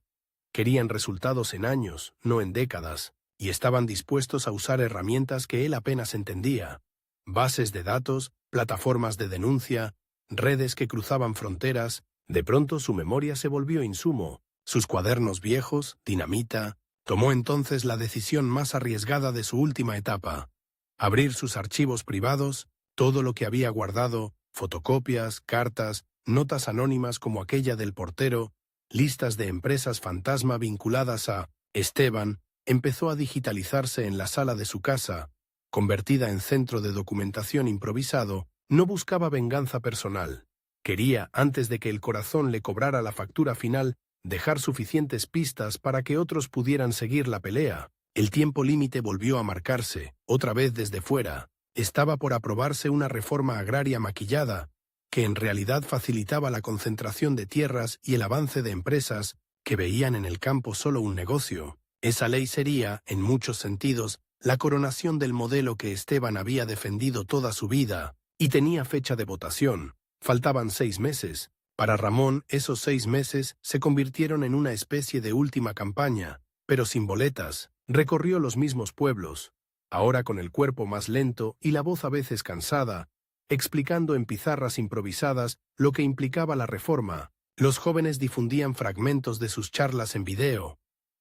Querían resultados en años, no en décadas, y estaban dispuestos a usar herramientas que él apenas entendía. Bases de datos, plataformas de denuncia, redes que cruzaban fronteras. De pronto su memoria se volvió insumo. Sus cuadernos viejos, dinamita. Tomó entonces la decisión más arriesgada de su última etapa: abrir sus archivos privados, todo lo que había guardado, fotocopias, cartas, notas anónimas como aquella del portero. Listas de empresas fantasma vinculadas a Esteban empezó a digitalizarse en la sala de su casa, convertida en centro de documentación improvisado. No buscaba venganza personal. Quería, antes de que el corazón le cobrara la factura final, dejar suficientes pistas para que otros pudieran seguir la pelea. El tiempo límite volvió a marcarse, otra vez desde fuera. Estaba por aprobarse una reforma agraria maquillada, que en realidad facilitaba la concentración de tierras y el avance de empresas que veían en el campo solo un negocio. Esa ley sería, en muchos sentidos, la coronación del modelo que Esteban había defendido toda su vida, y tenía fecha de votación. Faltaban 6 meses. Para Ramón, esos 6 meses se convirtieron en una especie de última campaña, pero sin boletas. Recorrió los mismos pueblos, ahora con el cuerpo más lento y la voz a veces cansada, explicando en pizarras improvisadas lo que implicaba la reforma. Los jóvenes difundían fragmentos de sus charlas en video.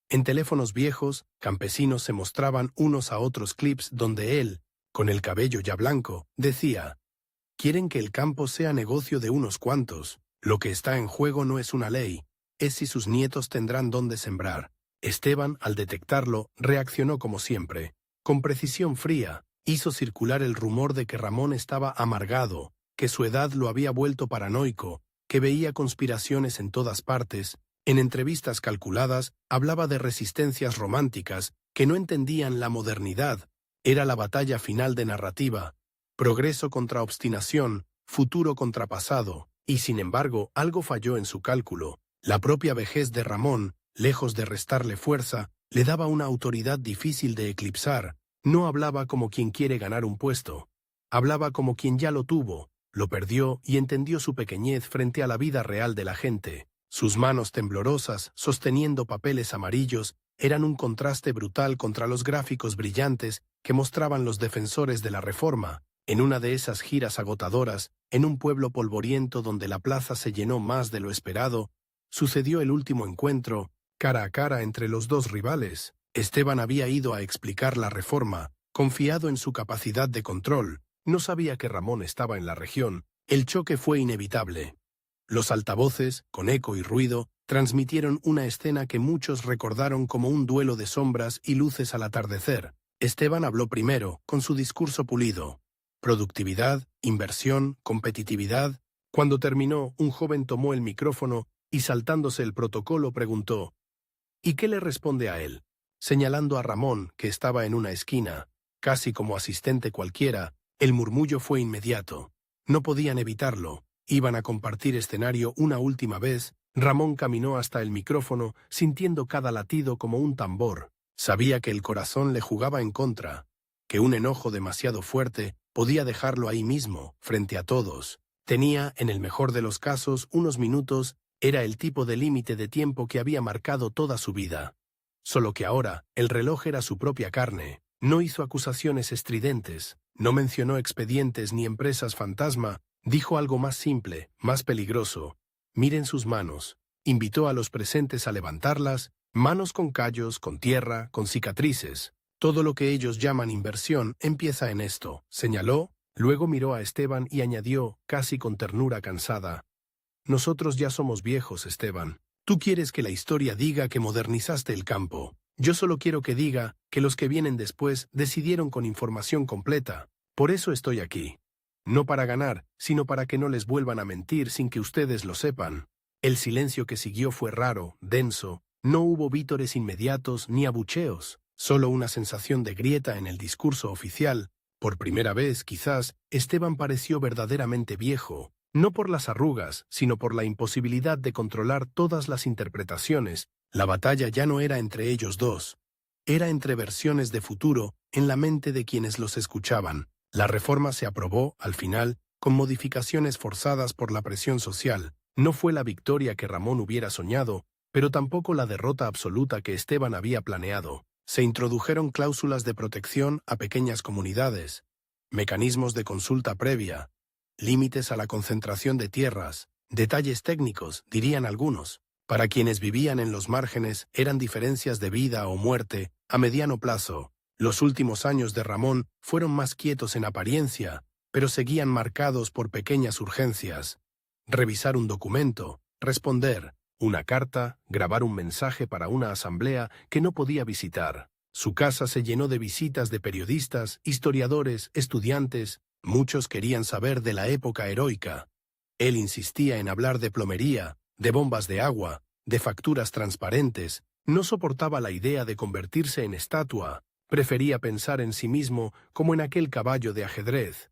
En teléfonos viejos, campesinos se mostraban unos a otros clips donde él, con el cabello ya blanco, decía: «Quieren que el campo sea negocio de unos cuantos. Lo que está en juego no es una ley, es si sus nietos tendrán dónde sembrar». Esteban, al detectarlo, reaccionó como siempre. Con precisión fría, hizo circular el rumor de que Ramón estaba amargado, que su edad lo había vuelto paranoico, que veía conspiraciones en todas partes. En entrevistas calculadas, hablaba de resistencias románticas que no entendían la modernidad. Era la batalla final de narrativa. Progreso contra obstinación, futuro contra pasado. Y sin embargo, algo falló en su cálculo. La propia vejez de Ramón, lejos de restarle fuerza, le daba una autoridad difícil de eclipsar. No hablaba como quien quiere ganar un puesto. Hablaba como quien ya lo tuvo, lo perdió y entendió su pequeñez frente a la vida real de la gente. Sus manos temblorosas, sosteniendo papeles amarillos, eran un contraste brutal contra los gráficos brillantes que mostraban los defensores de la reforma. En una de esas giras agotadoras, en un pueblo polvoriento donde la plaza se llenó más de lo esperado, sucedió el último encuentro, cara a cara entre los dos rivales. Esteban había ido a explicar la reforma, confiado en su capacidad de control. No sabía que Ramón estaba en la región. El choque fue inevitable. Los altavoces, con eco y ruido, transmitieron una escena que muchos recordaron como un duelo de sombras y luces al atardecer. Esteban habló primero, con su discurso pulido. Productividad, inversión, competitividad. Cuando terminó, un joven tomó el micrófono y, saltándose el protocolo, preguntó: «¿Y qué le responde a él?». Señalando a Ramón, que estaba en una esquina, casi como asistente cualquiera, el murmullo fue inmediato. No podían evitarlo. Iban a compartir escenario una última vez. Ramón caminó hasta el micrófono, sintiendo cada latido como un tambor. Sabía que el corazón le jugaba en contra, que un enojo demasiado fuerte podía dejarlo ahí mismo, frente a todos. Tenía, en el mejor de los casos, unos minutos. Era el tipo de límite de tiempo que había marcado toda su vida. Solo que ahora, el reloj era su propia carne. No hizo acusaciones estridentes, no mencionó expedientes ni empresas fantasma. Dijo algo más simple, más peligroso: «Miren sus manos». Invitó a los presentes a levantarlas, manos con callos, con tierra, con cicatrices. Todo lo que ellos llaman inversión empieza en esto, señaló. Luego miró a Esteban y añadió, casi con ternura cansada: «Nosotros ya somos viejos, Esteban. Tú quieres que la historia diga que modernizaste el campo. Yo solo quiero que diga que los que vienen después decidieron con información completa. Por eso estoy aquí. No para ganar, sino para que no les vuelvan a mentir sin que ustedes lo sepan». El silencio que siguió fue raro, denso. No hubo vítores inmediatos ni abucheos, solo una sensación de grieta en el discurso oficial. Por primera vez, quizás, Esteban pareció verdaderamente viejo, no por las arrugas, sino por la imposibilidad de controlar todas las interpretaciones. La batalla ya no era entre ellos dos. Era entre versiones de futuro en la mente de quienes los escuchaban. La reforma se aprobó, al final, con modificaciones forzadas por la presión social. No fue la victoria que Ramón hubiera soñado, pero tampoco la derrota absoluta que Esteban había planeado. Se introdujeron cláusulas de protección a pequeñas comunidades, mecanismos de consulta previa, límites a la concentración de tierras, detalles técnicos, dirían algunos. Para quienes vivían en los márgenes eran diferencias de vida o muerte a mediano plazo. Los últimos años de Ramón fueron más quietos en apariencia, pero seguían marcados por pequeñas urgencias. Revisar un documento, responder, Una carta, grabar un mensaje para una asamblea que no podía visitar. Su casa se llenó de visitas de periodistas, historiadores, estudiantes. Muchos querían saber de la época heroica. Él insistía en hablar de plomería, de bombas de agua, de facturas transparentes. No soportaba la idea de convertirse en estatua. Prefería pensar en sí mismo como en aquel caballo de ajedrez.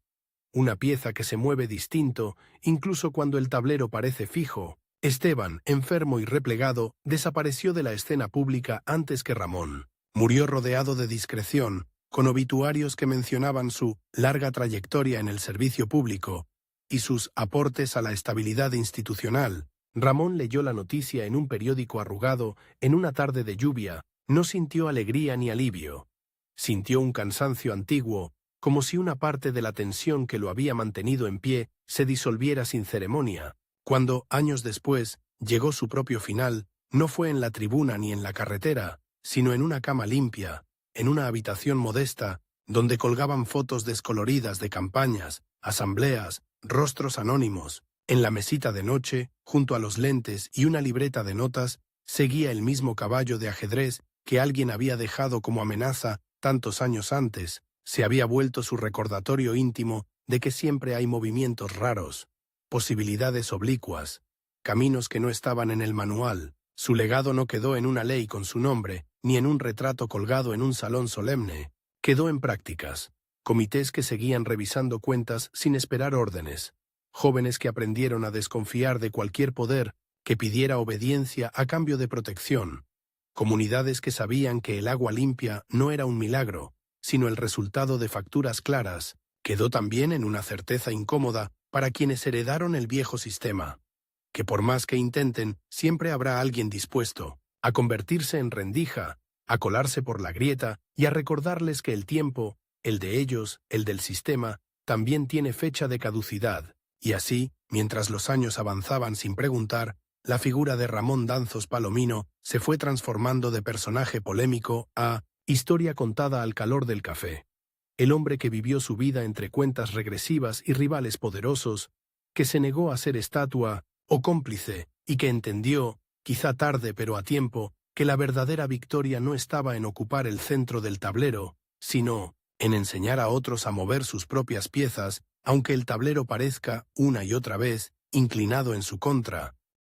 Una pieza que se mueve distinto, incluso cuando el tablero parece fijo. Esteban, enfermo y replegado, desapareció de la escena pública antes que Ramón. Murió rodeado de discreción, con obituarios que mencionaban su larga trayectoria en el servicio público y sus aportes a la estabilidad institucional. Ramón leyó la noticia en un periódico arrugado en una tarde de lluvia. No sintió alegría ni alivio. Sintió un cansancio antiguo, como si una parte de la tensión que lo había mantenido en pie se disolviera sin ceremonia. Cuando, años después, llegó su propio final, no fue en la tribuna ni en la carretera, sino en una cama limpia, en una habitación modesta, donde colgaban fotos descoloridas de campañas, asambleas, rostros anónimos. En la mesita de noche, junto a los lentes y una libreta de notas, seguía el mismo caballo de ajedrez que alguien había dejado como amenaza tantos años antes. Se había vuelto su recordatorio íntimo de que siempre hay movimientos raros, posibilidades oblicuas, caminos que no estaban en el manual. Su legado no quedó en una ley con su nombre, ni en un retrato colgado en un salón solemne. Quedó en prácticas, comités que seguían revisando cuentas sin esperar órdenes, jóvenes que aprendieron a desconfiar de cualquier poder que pidiera obediencia a cambio de protección, comunidades que sabían que el agua limpia no era un milagro, sino el resultado de facturas claras. Quedó también en una certeza incómoda para quienes heredaron el viejo sistema, que por más que intenten, siempre habrá alguien dispuesto a convertirse en rendija, a colarse por la grieta y a recordarles que el tiempo, el de ellos, el del sistema, también tiene fecha de caducidad. Y así, mientras los años avanzaban sin preguntar, la figura de Ramón Danzos Palomino se fue transformando de personaje polémico a historia contada al calor del café. El hombre que vivió su vida entre cuentas regresivas y rivales poderosos, que se negó a ser estatua o cómplice y que entendió, quizá tarde pero a tiempo, que la verdadera victoria no estaba en ocupar el centro del tablero, sino en enseñar a otros a mover sus propias piezas, aunque el tablero parezca, una y otra vez, inclinado en su contra.